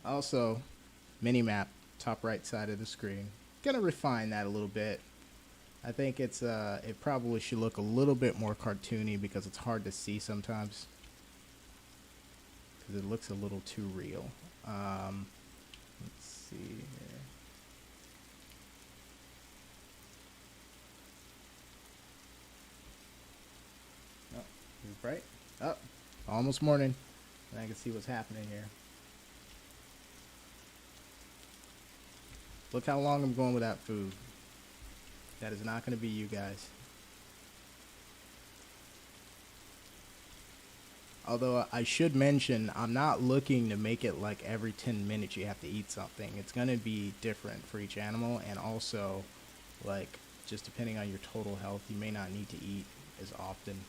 Oh. Also, mini-map, top right side of the screen. Gonna refine that a little bit. I think it probably should look a little bit more cartoony because it's hard to see sometimes. Because it looks a little too real. Let's see here. Right? Oh, almost morning. And I can see what's happening here. Look how long I'm going without food. That is not going to be you guys. Although I should mention, I'm not looking to make it like every 10 minutes you have to eat something. It's going to be different for each animal. And also, like, just depending on your total health, you may not need to eat as often.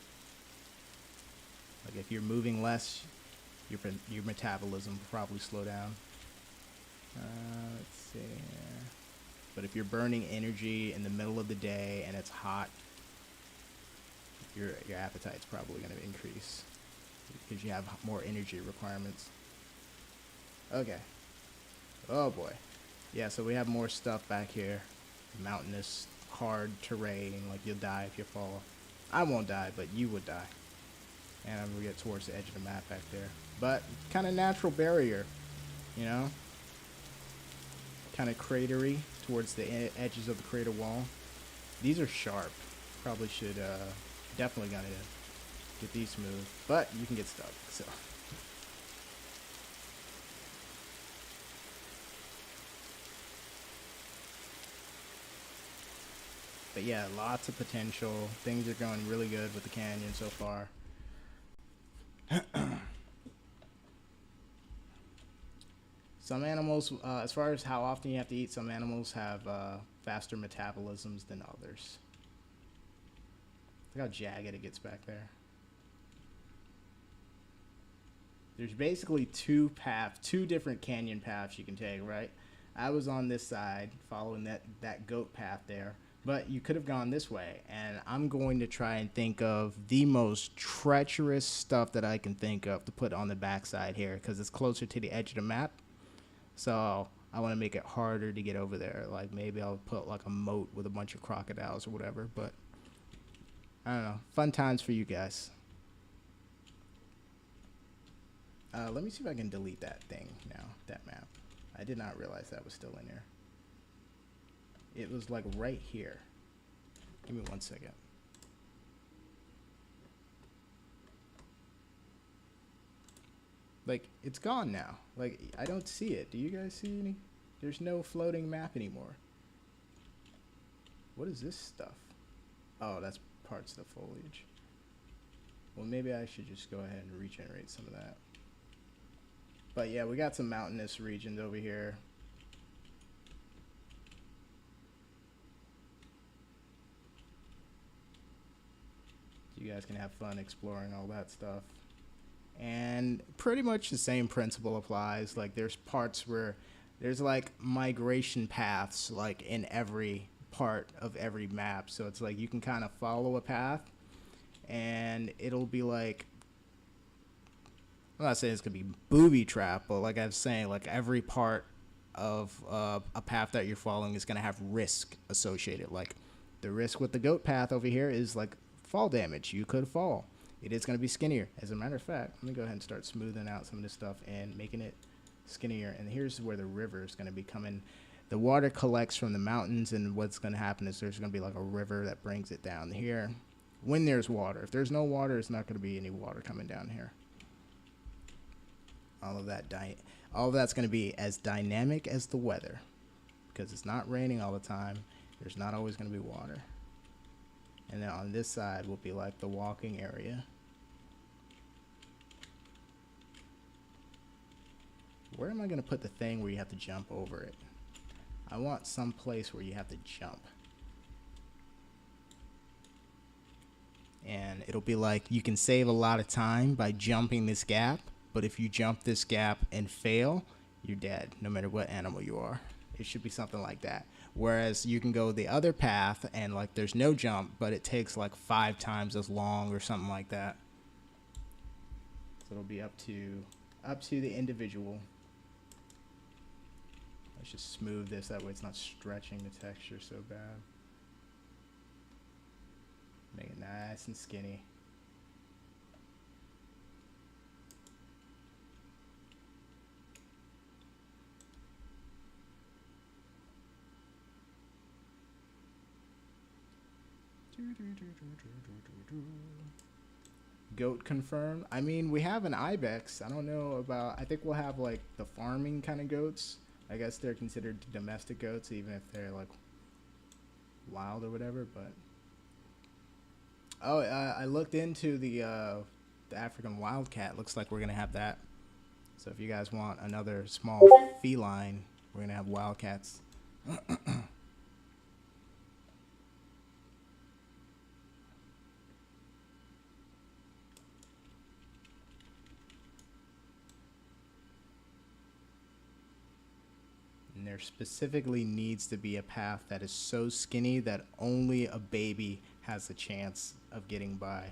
Like, if you're moving less, your metabolism will probably slow down. Let's see here. But if you're burning energy in the middle of the day and it's hot, your appetite's probably going to increase because you have more energy requirements. Okay. Oh boy. Yeah, so we have more stuff back here. Mountainous, hard terrain. Like, you'll die if you fall. I won't die, but you would die. And I'm going to get towards the edge of the map back there. But kind of natural barrier, kind of cratery towards the edges of the crater wall. These are sharp. Probably should, definitely gonna get these smooth. But you can get stuck, so. But yeah, lots of potential. Things are going really good with the canyon so far. Some animals, as far as how often you have to eat, some animals have faster metabolisms than others. Look how jagged it gets back there. There's basically two different canyon paths you can take, right? I was on this side following that goat path there, but you could have gone this way, and I'm going to try and think of the most treacherous stuff that I can think of to put on the backside here, because it's closer to the edge of the map. So I want to make it harder to get over there. Like maybe I'll put like a moat with a bunch of crocodiles or whatever, but I don't know. Fun times for you guys. Let me see if I can delete that thing now, that map. I did not realize that was still in there. It was like right here. Give me 1 second. Like, it's gone now. Like, I don't see it. Do you guys see any? There's no floating map anymore. What is this stuff? Oh, that's parts of the foliage. Well, maybe I should just go ahead and regenerate some of that. But yeah, we got some mountainous regions over here. You guys can have fun exploring all that stuff. And pretty much the same principle applies. Like there's parts where there's like migration paths like in every part of every map. So it's like you can kind of follow a path and it'll be like, I'm not saying it's gonna be booby trap, but like I was saying, like every part of a path that you're following is gonna have risk associated. Like the risk with the goat path over here is like fall damage. You could fall. It is going to be skinnier. As a matter of fact, let me go ahead and start smoothing out some of this stuff and making it skinnier. And here's where the river is going to be coming. The water collects from the mountains, and what's going to happen is there's going to be like a river that brings it down here when there's water. If there's no water, there's not going to be any water coming down here. All of that's going to be as dynamic as the weather, because it's not raining all the time. There's not always going to be water. And then on this side will be like the walking area. Where am I going to put the thing where you have to jump over it? I want some place where you have to jump. And it'll be like you can save a lot of time by jumping this gap. But if you jump this gap and fail, you're dead, no matter what animal you are. It should be something like that. Whereas you can go the other path and like there's no jump, but it takes like 5 times as long or something like that. So it'll be up to the individual. Let's just smooth this, that way it's not stretching the texture so bad. Make it nice and skinny. Goat confirmed. I mean, we have an ibex. I don't know about, I think we'll have like the farming kind of goats. I guess they're considered domestic goats even if they're like wild or whatever, but I looked into the African wildcat. Looks like we're gonna have that. So if you guys want another small feline, we're gonna have wildcats. And there specifically needs to be a path that is so skinny that only a baby has a chance of getting by.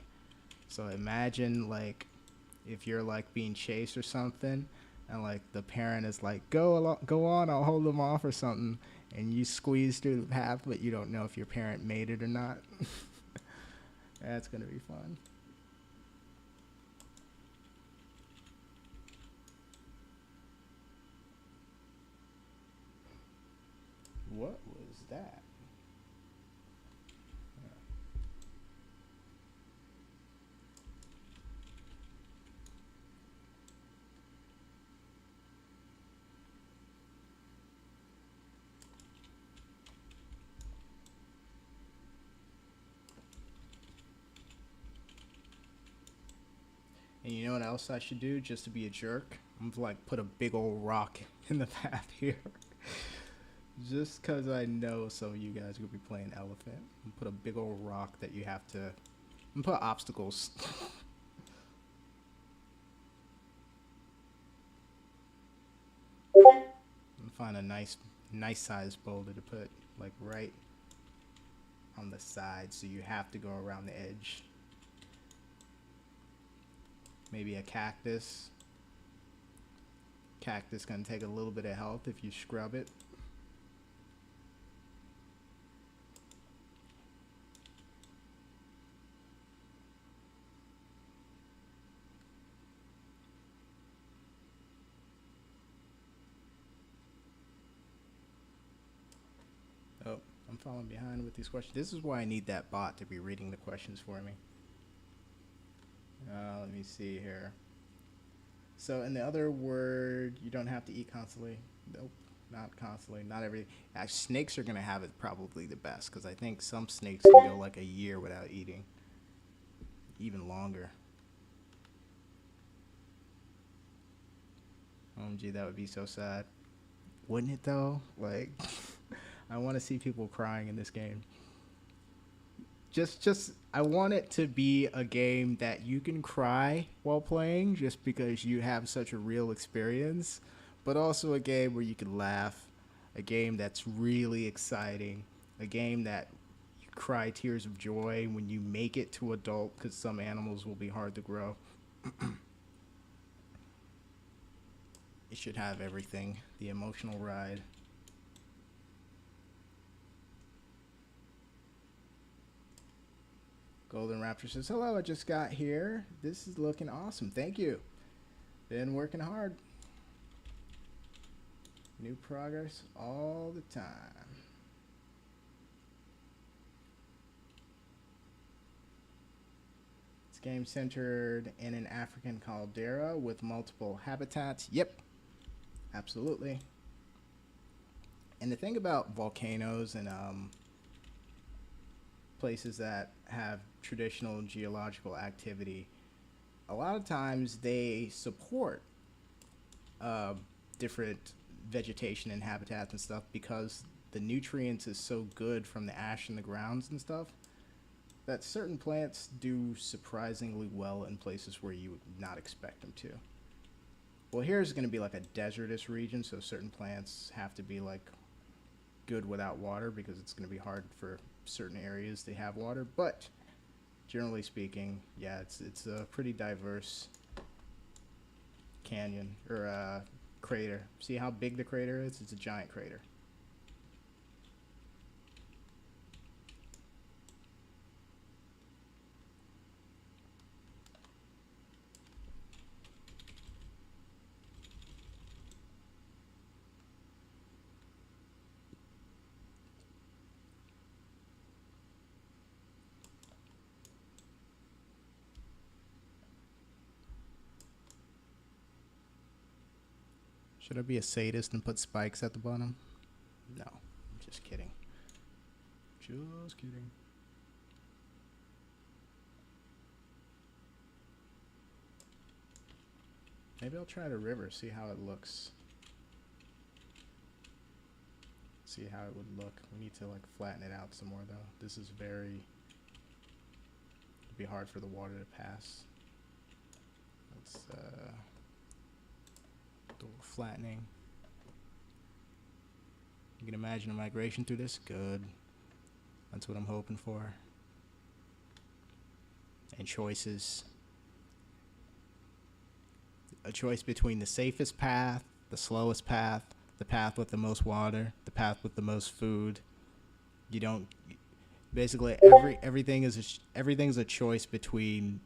So imagine like if you're like being chased or something and like the parent is like go on, I'll hold them off or something, and you squeeze through the path but you don't know if your parent made it or not. That's gonna be fun. What was that? And you know what else I should do just to be a jerk? I'm gonna like put a big old rock in the path here. Just because I know some of you guys will be playing elephant. I'm gonna put a big old rock that you have to. I'm gonna put obstacles. I'm gonna find a nice sized boulder to put like right on the side, so you have to go around the edge. Maybe a cactus. Cactus gonna take a little bit of health if you scrub it. Oh, I'm falling behind with these questions. This is why I need that bot to be reading the questions for me. Let me see here. So in the other word, you don't have to eat constantly. Nope, not constantly. Not every. Actually, snakes are gonna have it probably the best because I think some snakes can go like a year without eating, even longer. OMG, that would be so sad, wouldn't it though? Like, I want to see people crying in this game. Just I want it to be a game that you can cry while playing just because you have such a real experience, but also a game where you can laugh, a game that's really exciting, a game that you cry tears of joy when you make it to adult because some animals will be hard to grow. It should have everything, the emotional ride. Golden Raptor says, hello, I just got here. This is looking awesome. Thank you. Been working hard. New progress all the time. This game centered in an African caldera with multiple habitats. Yep, absolutely. And the thing about volcanoes and places that have traditional geological activity, a lot of times they support different vegetation and habitats and stuff because the nutrients is so good from the ash in the grounds and stuff that certain plants do surprisingly well in places where you would not expect them to. Well, here's going to be like a desertous region, so certain plants have to be like good without water because it's going to be hard for certain areas to have water, but generally speaking, yeah, it's a pretty diverse canyon or crater. See how big the crater is? It's a giant crater. Should I be a sadist and put spikes at the bottom? No, I'm just kidding. Just kidding. Maybe I'll try the river, see how it looks. See how it would look. We need to like flatten it out some more though. This is very, it'd be hard for the water to pass. Let's do flattening. You can imagine a migration through this? Good. That's what I'm hoping for. And choices. A choice between the safest path, the slowest path, the path with the most water, the path with the most food. You don't basically everything's a choice between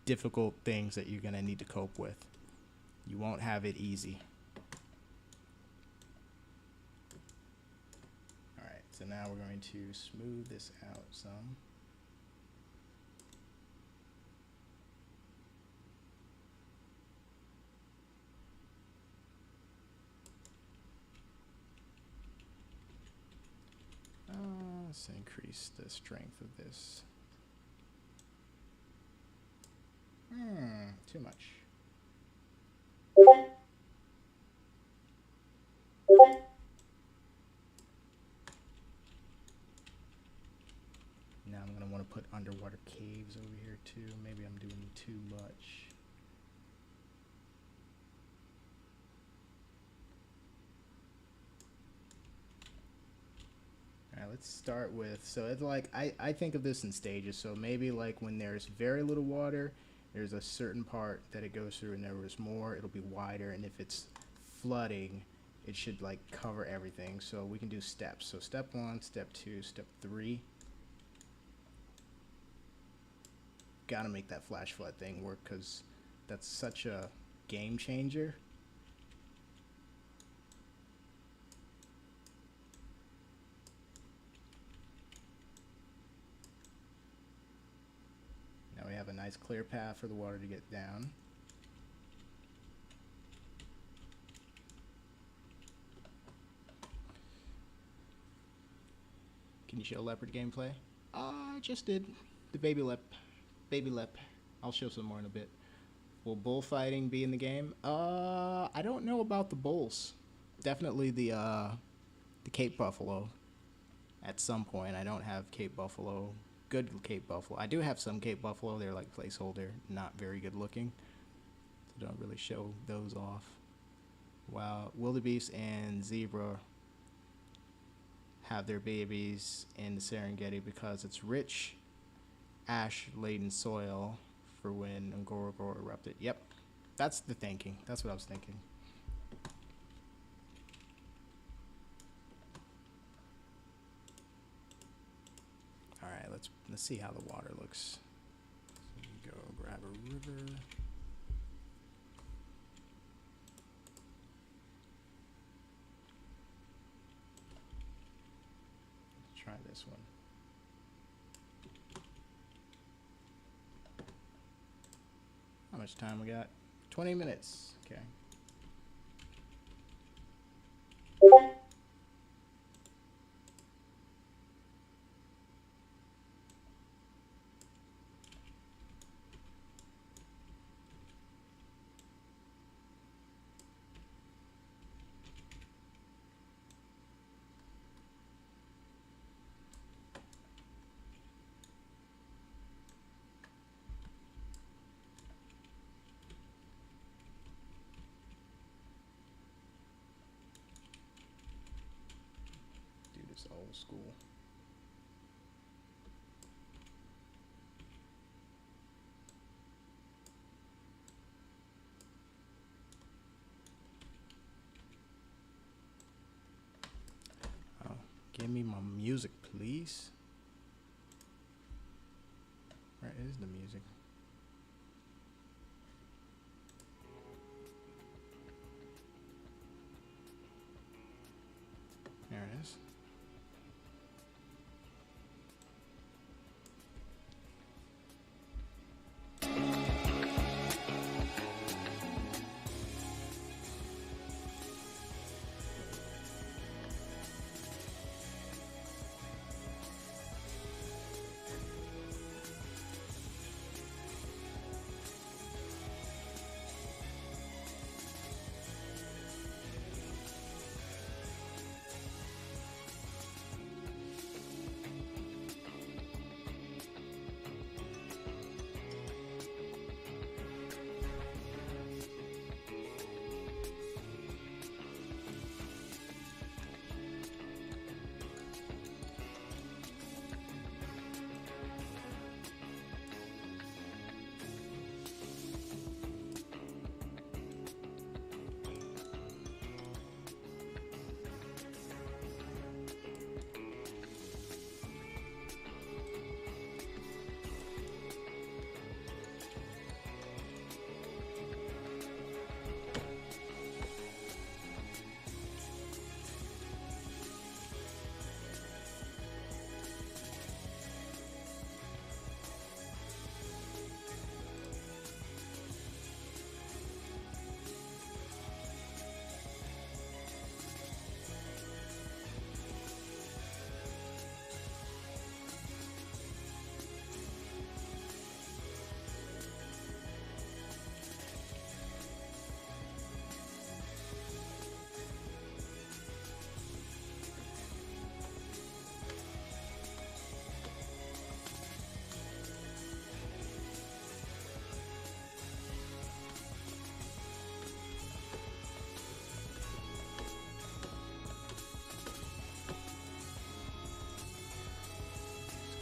difficult things that you're going to need to cope with. You won't have it easy. All right, so now we're going to smooth this out some. Let's increase the strength of this. Too much. Now I'm going to want to put underwater caves over here too. Maybe I'm doing too much. Alright, let's start with, so it's like, I think of this in stages, so maybe like when there's very little water, there's a certain part that it goes through and there was more, it'll be wider, and if it's flooding, it should like cover everything. So we can do steps. So step 1, step 2, step 3. Gotta make that flash flood thing work because that's such a game changer. Now we have a nice clear path for the water to get down. Can you show leopard gameplay? I just did the baby lep. I'll show some more in a bit. Will bullfighting be in the game? I don't know about the bulls. Definitely the Cape Buffalo. At some point, I don't have Cape Buffalo. Good Cape Buffalo. I do have some Cape Buffalo. They're like placeholder, not very good looking. So don't really show those off. While wildebeest and zebra have their babies in the Serengeti because it's rich ash-laden soil for when Ngorongoro erupted. Yep, that's the thinking. That's what I was thinking. All right, let's see how the water looks. So we go grab a river. Let's try this one. How much time we got? 20 minutes. Okay. Old school. Oh, give me my music, please. Where is the music? There it is.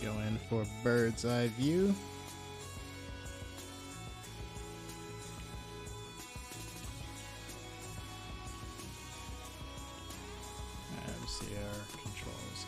Go in for bird's eye view. And see our controls.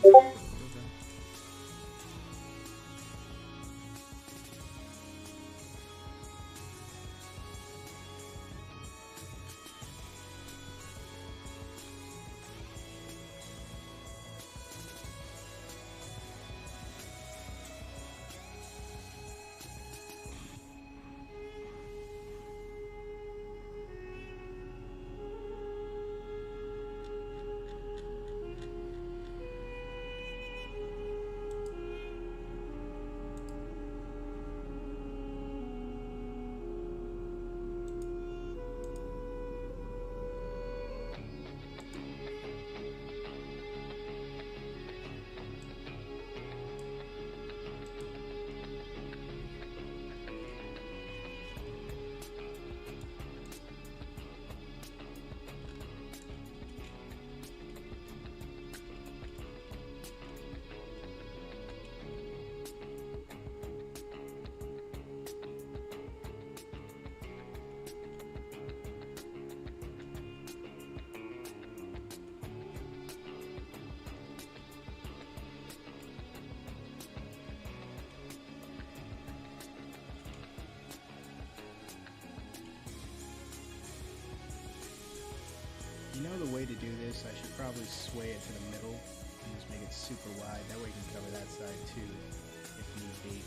You know the way to do this? I should probably sway it to the middle and just make it super wide. That way you can cover that side too, if need be.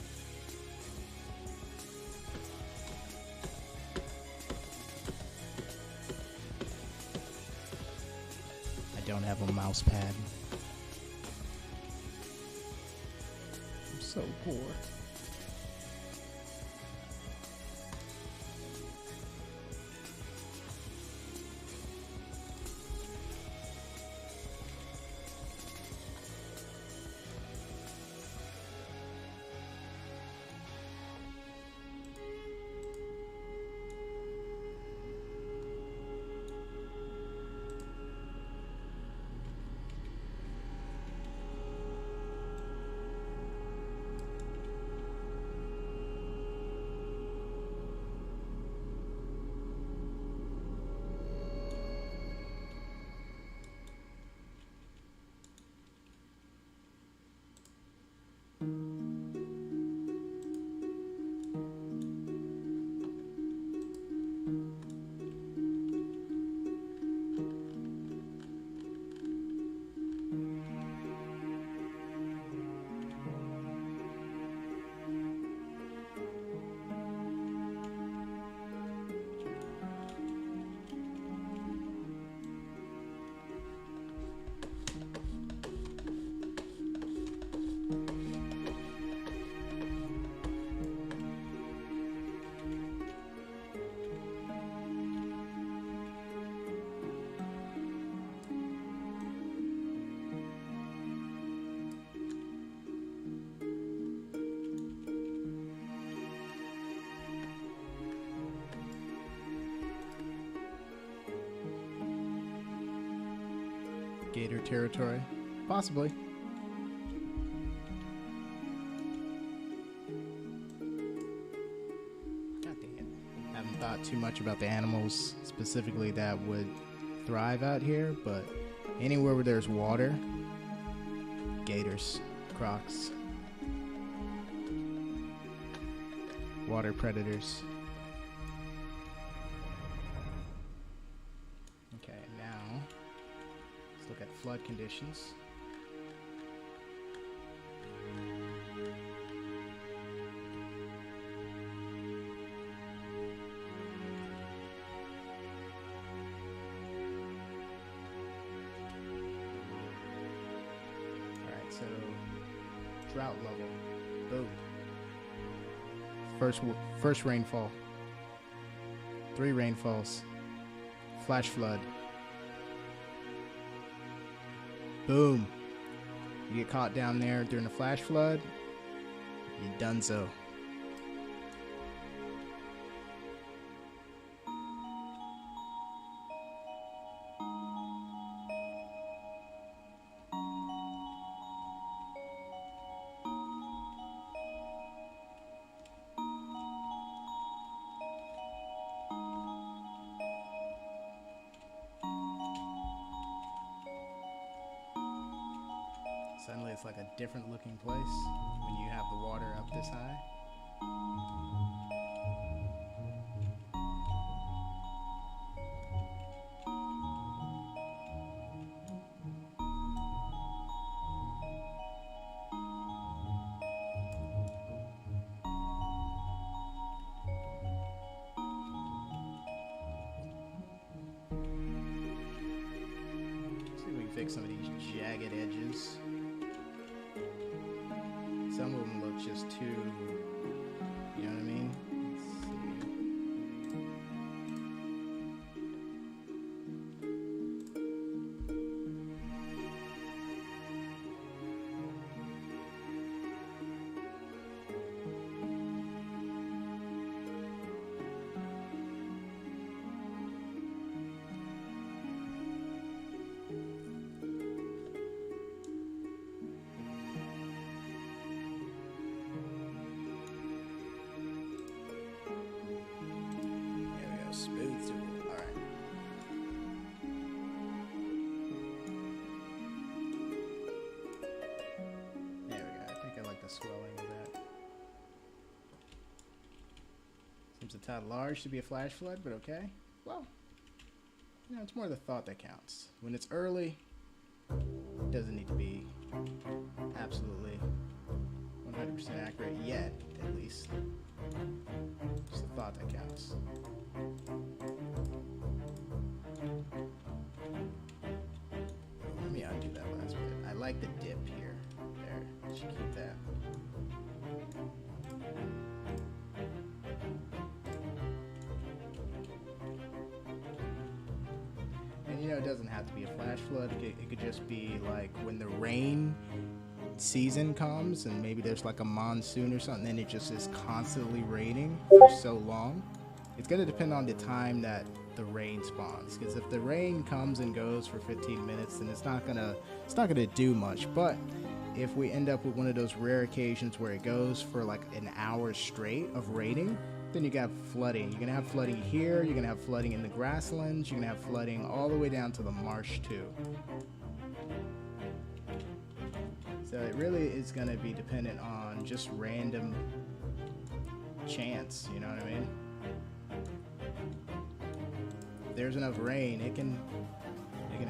I don't have a mouse pad. I'm so poor. Gator territory? Possibly. God dang it. Haven't thought too much about the animals specifically that would thrive out here, but anywhere where there's water, gators, crocs, water predators. Okay, now let's look at flood conditions. Alright, so drought level. Boom. First rainfall. 3 rainfalls. Flash flood. Boom. You get caught down there during the flash flood, you donezo. it's like a different looking place when you have the water up this high. Fix some of these jagged edges. Some of them look just too, you know what I mean? Smooth tool. Alright. There we go. I think I like the swelling of that. Seems a tad large to be a flash flood, but okay. Well, you know, it's more the thought that counts. When it's early, it doesn't need to be absolutely 100% accurate yet, at least. It's the thought that counts. Let me undo that last bit. I like the dip here. There, I should keep that. And you know, it doesn't have to be a flash flood. It could just be like when the rain season comes and maybe there's like a monsoon or something and it just is constantly raining for so long. It's going to depend on the time that the rain spawns, because if the rain comes and goes for 15 minutes, then it's not gonna do much. But if we end up with one of those rare occasions where it goes for like an hour straight of raining, then you got flooding. You're gonna have flooding here, you're gonna have flooding in the grasslands, you're gonna have flooding all the way down to the marsh too. So it really is gonna be dependent on just random chance, you know what I mean? If there's enough rain, it can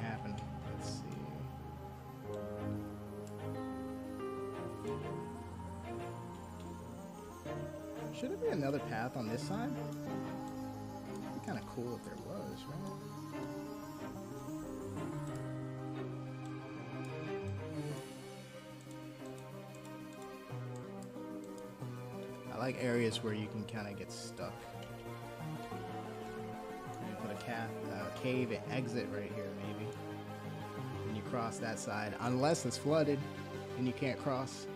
happen. Let's see. Should there be another path on this side? It'd be kind of cool if there was, right? I like areas where you can kind of get stuck. Put a cave and exit right here, maybe. And you cross that side, unless it's flooded and you can't cross.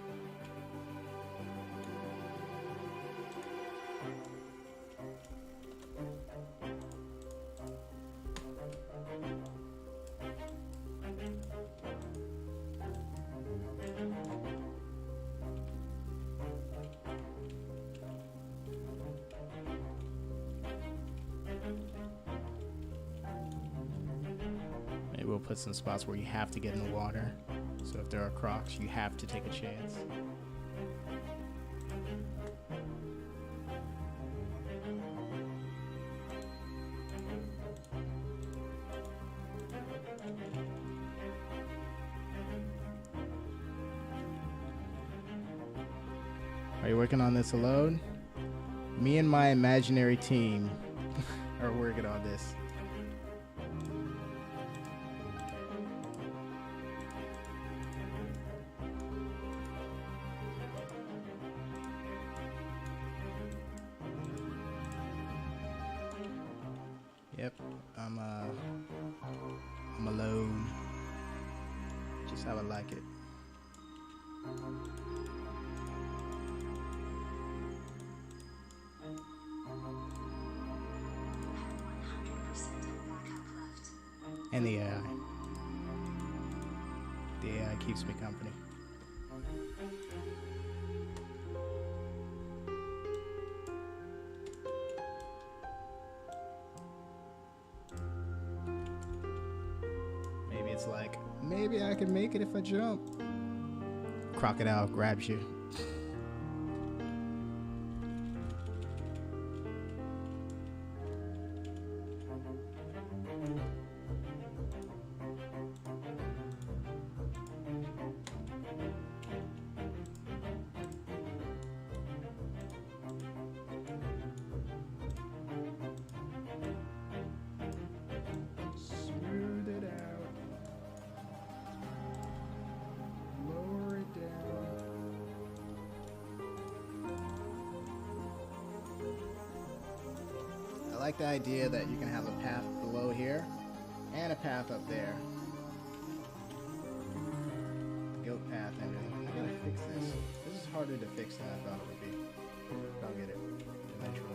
Maybe we'll put some spots where you have to get in the water. So if there are crocs, you have to take a chance. Are you working on this alone? Me and my imaginary team are working on this. Yep, I'm alone. Just how I like it. And the AI. The AI keeps me company. Maybe it's like, maybe I can make it if I jump. crocodile grabs you. Smooth it out. Lower it down. I like the idea that you can have a path below here and a path up there. Goat path and everything. I gotta fix this. This is harder to fix than I thought it would be. But I'll get it eventually.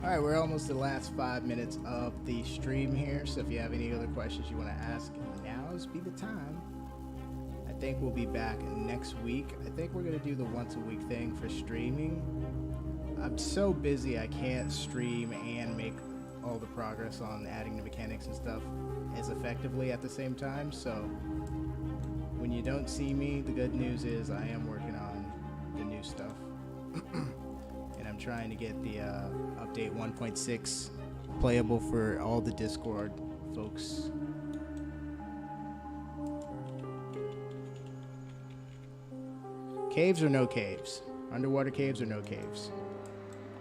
All right, we're almost the last 5 minutes of the stream here. So if you have any other questions you want to ask, now's be the time. I think we'll be back next week. I think we're going to do the once a week thing for streaming. I'm so busy I can't stream and make all the progress on adding the mechanics and stuff as effectively at the same time. So when you don't see me, the good news is I am working on the new stuff. I'm trying to get the update 1.6 playable for all the Discord folks. Caves or no caves? Underwater caves or no caves?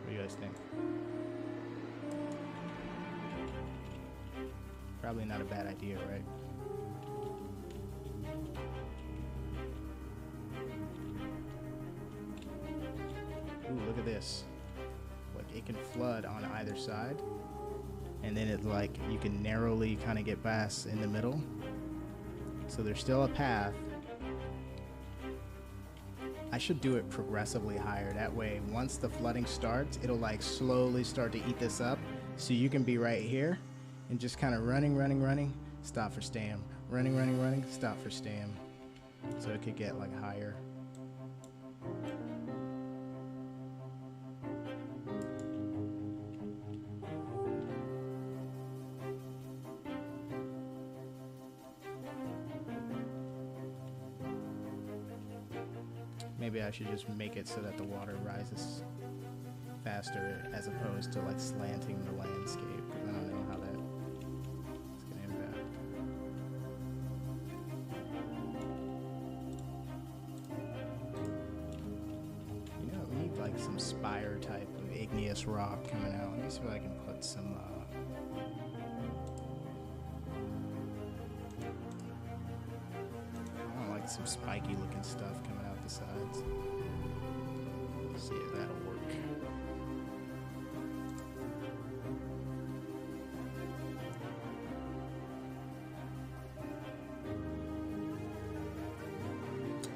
What do you guys think? Probably not a bad idea, right? Ooh, look at this. Like, it can flood on either side. And then it, like, you can narrowly kind of get past in the middle. So there's still a path. I should do it progressively higher. That way, once the flooding starts, it'll, like, slowly start to eat this up. So you can be right here and just kind of running, stop for stam. Running, stop for stam. So it could get, like, higher. Maybe I should just make it so that the water rises faster as opposed to like slanting the landscape. I don't know how that is going to impact. You know, we need like some spire type of igneous rock coming out. Let me see if I can put some I don't like some spiky looking stuff coming out the sides. Let's see if that'll work.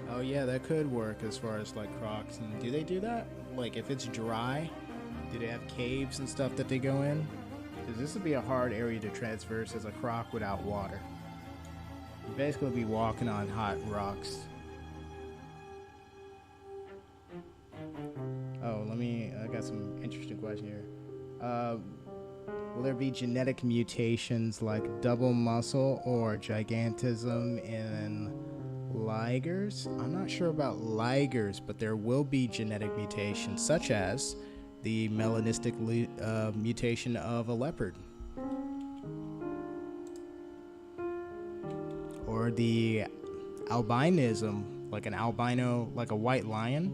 Oh yeah, that could work as far as like crocs. And do they do that? Like if it's dry, do they have caves and stuff that they go in? Because this would be a hard area to traverse as a croc without water. You'd basically be walking on hot rocks. Oh, I got some interesting question here. Will there be genetic mutations like double muscle or gigantism in ligers? I'm not sure about ligers, but there will be genetic mutations such as the melanistic mutation of a leopard. Or the albinism, like an albino, like a white lion.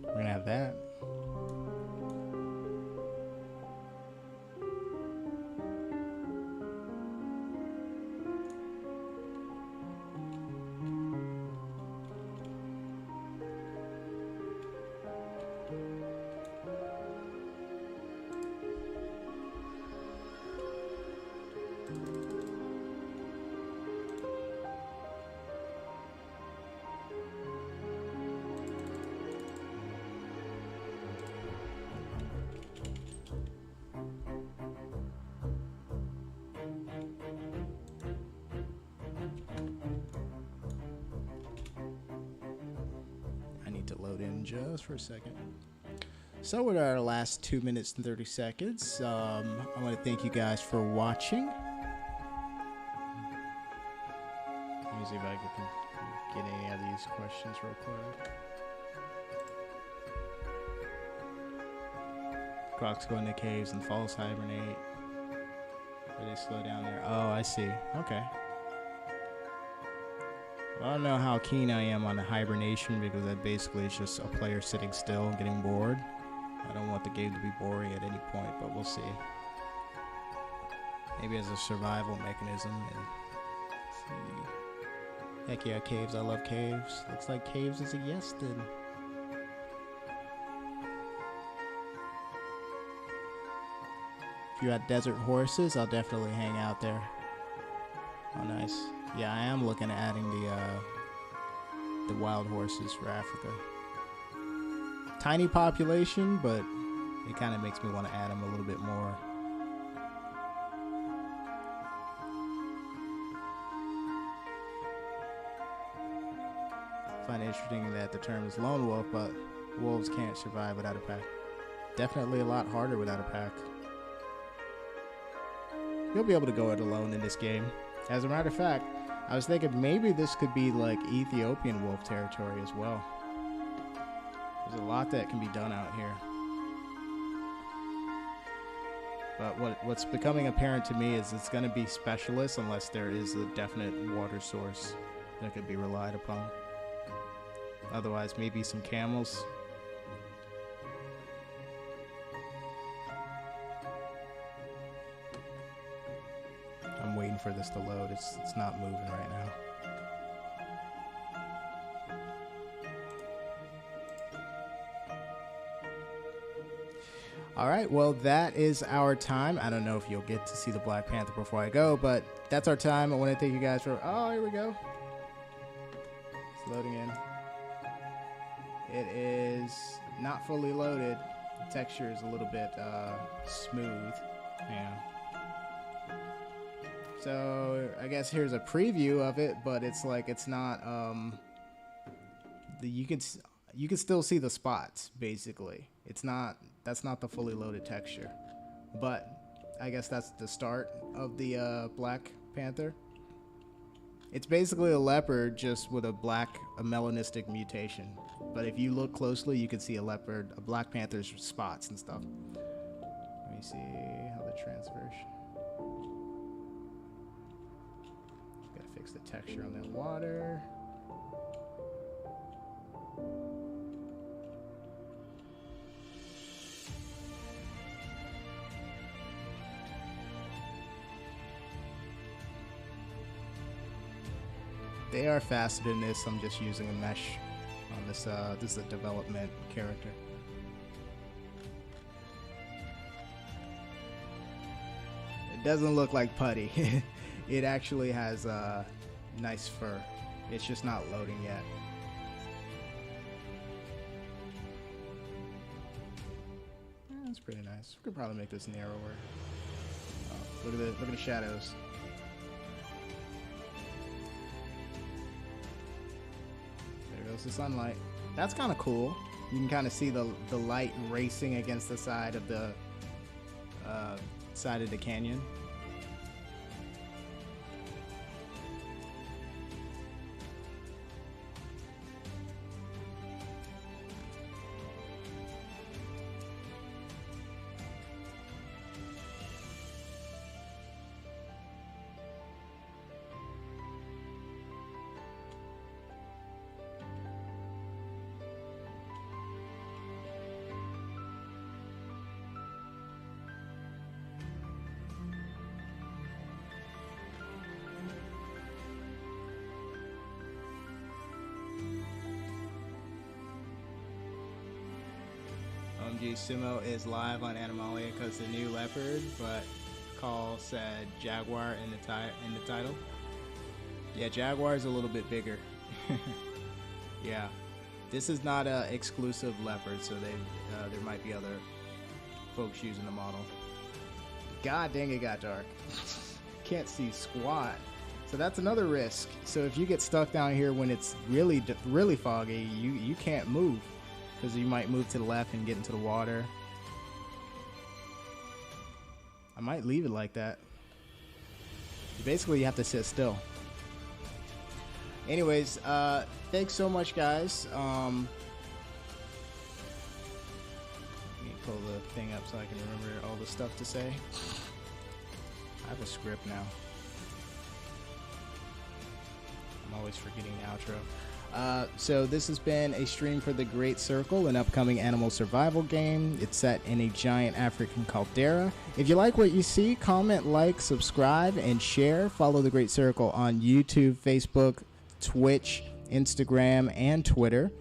We're gonna have that. just for a second. So with our last 2 minutes and 30 seconds, I want to thank you guys for watching. Let me see if I can get any of these questions real quick. Crocs go into caves and false hibernate. Or they slow down there. Oh, I see. Okay. Well, I don't know how keen I am on the hibernation because that basically is just a player sitting still and getting bored. I don't want the game to be boring at any point, but we'll see. Maybe as a survival mechanism. And let's see. Heck yeah, caves. I love caves. Looks like caves is a yes then. If you had desert horses, I'll definitely hang out there. Oh, nice. Yeah, I am looking at adding the wild horses for Africa. Tiny population, but it kind of makes me want to add them a little bit more. I find it interesting that the term is lone wolf, but wolves can't survive without a pack. Definitely a lot harder without a pack. You'll be able to go it alone in this game. As a matter of fact, I was thinking maybe this could be like Ethiopian wolf territory as well. There's a lot that can be done out here. But what's becoming apparent to me is it's going to be specialists unless there is a definite water source that could be relied upon. Otherwise, maybe some camels. I'm waiting for this to load. It's not moving right now. All right, well, that is our time. I don't know if you'll get to see the Black Panther before I go, but that's our time. I want to thank you guys for... Oh, here we go. It's loading in. It is not fully loaded. The texture is a little bit smooth. Yeah. So I guess here's a preview of it, but it's like it's not. You can still see the spots basically. It's not. That's not the fully loaded texture, but I guess that's the start of the Black Panther. It's basically a leopard just with a melanistic mutation. But if you look closely, you can see a Black Panther's spots and stuff. Let me see how the transverse. Gotta fix the texture on that water. They are faceted in this. I'm just using a mesh on this. This is a development character. It doesn't look like putty. It actually has nice fur. It's just not loading yet. That's pretty nice. We could probably make this narrower. Oh, look at the shadows. The sunlight. That's kind of cool. You can kind of see the light racing against the side of the canyon. Sumo is live on Animalia because the new leopard, but Call said Jaguar in the title. Yeah, Jaguar is a little bit bigger. Yeah, this is not a exclusive leopard, so there might be other folks using the model. God dang, it got dark. Can't see squat. So that's another risk. So if you get stuck down here when it's really foggy, you can't move. because you might move to the left and get into the water. I might leave it like that. Basically, you have to sit still. Anyways, thanks so much, guys. Let me pull the thing up so I can remember all the stuff to say. I have a script now. I'm always forgetting the outro. So this has been a stream for The Great Circle, an upcoming animal survival game. It's set in a giant African caldera. If you like what you see, comment, like, subscribe, and share. Follow The Great Circle on YouTube, Facebook, Twitch, Instagram, and Twitter.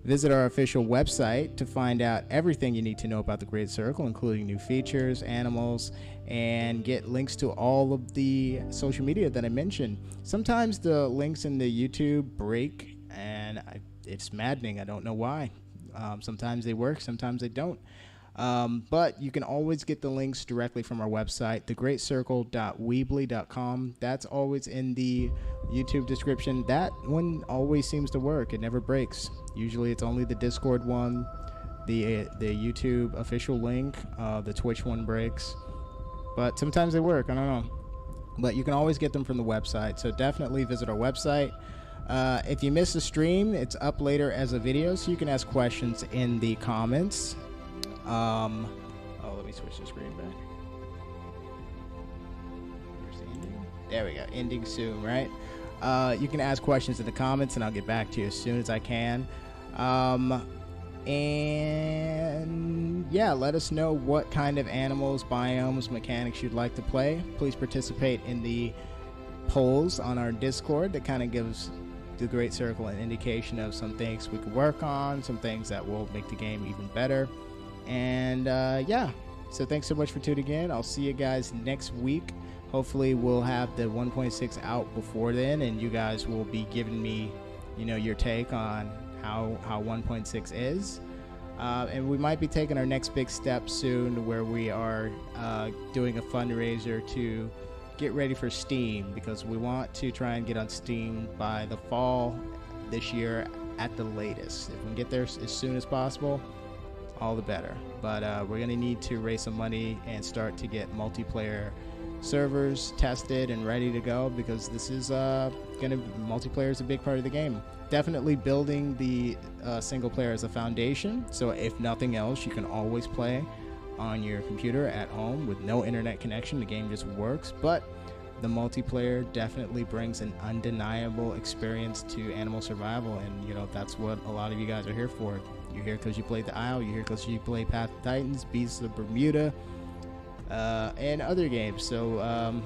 Visit our official website to find out everything you need to know about The Great Circle, including new features, animals, and get links to all of the social media that I mentioned. Sometimes the links in the YouTube break, and it's maddening. I don't know why. Sometimes they work, sometimes they don't. But you can always get the links directly from our website, thegreatcircle.weebly.com. That's always in the YouTube description. That one always seems to work. It never breaks. Usually it's only the Discord one, the YouTube official link, the Twitch one breaks. But sometimes they work. I don't know. But you can always get them from the website. So definitely visit our website. If you miss the stream, it's up later as a video, so you can ask questions in the comments. Let me switch the screen back. Where's the ending? There we go. Ending soon, right? You can ask questions in the comments, and I'll get back to you as soon as I can. And yeah, let us know what kind of animals, biomes, mechanics you'd like to play. Please participate in the polls on our Discord. That kind of gives The Great Circle an indication of some things we could work on, some things that will make the game even better. And yeah, so thanks so much for tuning in. I'll see you guys next week. Hopefully we'll have the 1.6 out before then, and you guys will be giving me, your take on how 1.6 is. And we might be taking our next big step soon, where we are doing a fundraiser to get ready for Steam, because we want to try and get on Steam by the fall this year at the latest. If we can get there as soon as possible, all the better. But we're going to need to raise some money and start to get multiplayer servers tested and ready to go, because this is multiplayer is a big part of the game. Definitely building the single player as a foundation, so if nothing else, you can always play on your computer at home with no internet connection. The game just works. But the multiplayer definitely brings an undeniable experience to animal survival, and that's what a lot of you guys are here for. You're here because you played the Isle, you're here because you play Path of Titans, Beasts of Bermuda, and other games. So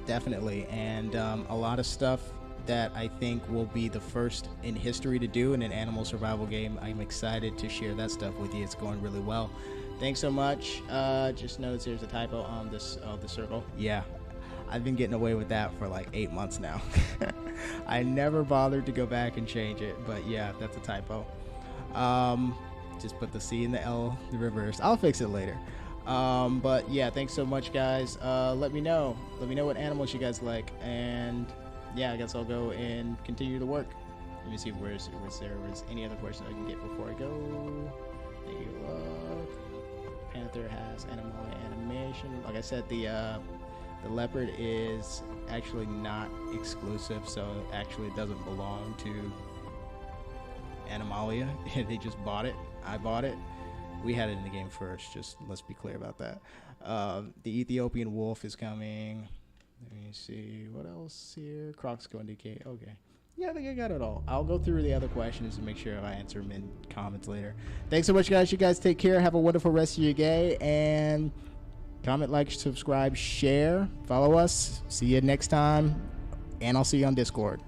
definitely, and a lot of stuff that I think will be the first in history to do in an animal survival game. I'm excited to share that stuff with you. It's going really well. Thanks so much. Just notice there's a typo on this the circle. Yeah, I've been getting away with that for like 8 months now. I never bothered to go back and change it, but yeah, that's a typo. Just put the C and the L the reverse. I'll fix it later. But yeah, thanks so much, guys. Let me know what animals you guys like, and yeah, I guess I'll go and continue the work. Let me see if there was any other questions I can get before I go. Thank you. Panther has animal animation. Like I said, the leopard is actually not exclusive, so actually it doesn't belong to Animalia. They just bought it. I bought it. We had it in the game first. Just let's be clear about that. The Ethiopian wolf is coming. Let me see what else here. Crocs go into decay. Okay. Yeah, I think I got it all. I'll go through the other questions and make sure I answer them in comments later. Thanks so much, guys. You guys take care. Have a wonderful rest of your day. And comment, like, subscribe, share, follow us. See you next time. And I'll see you on Discord.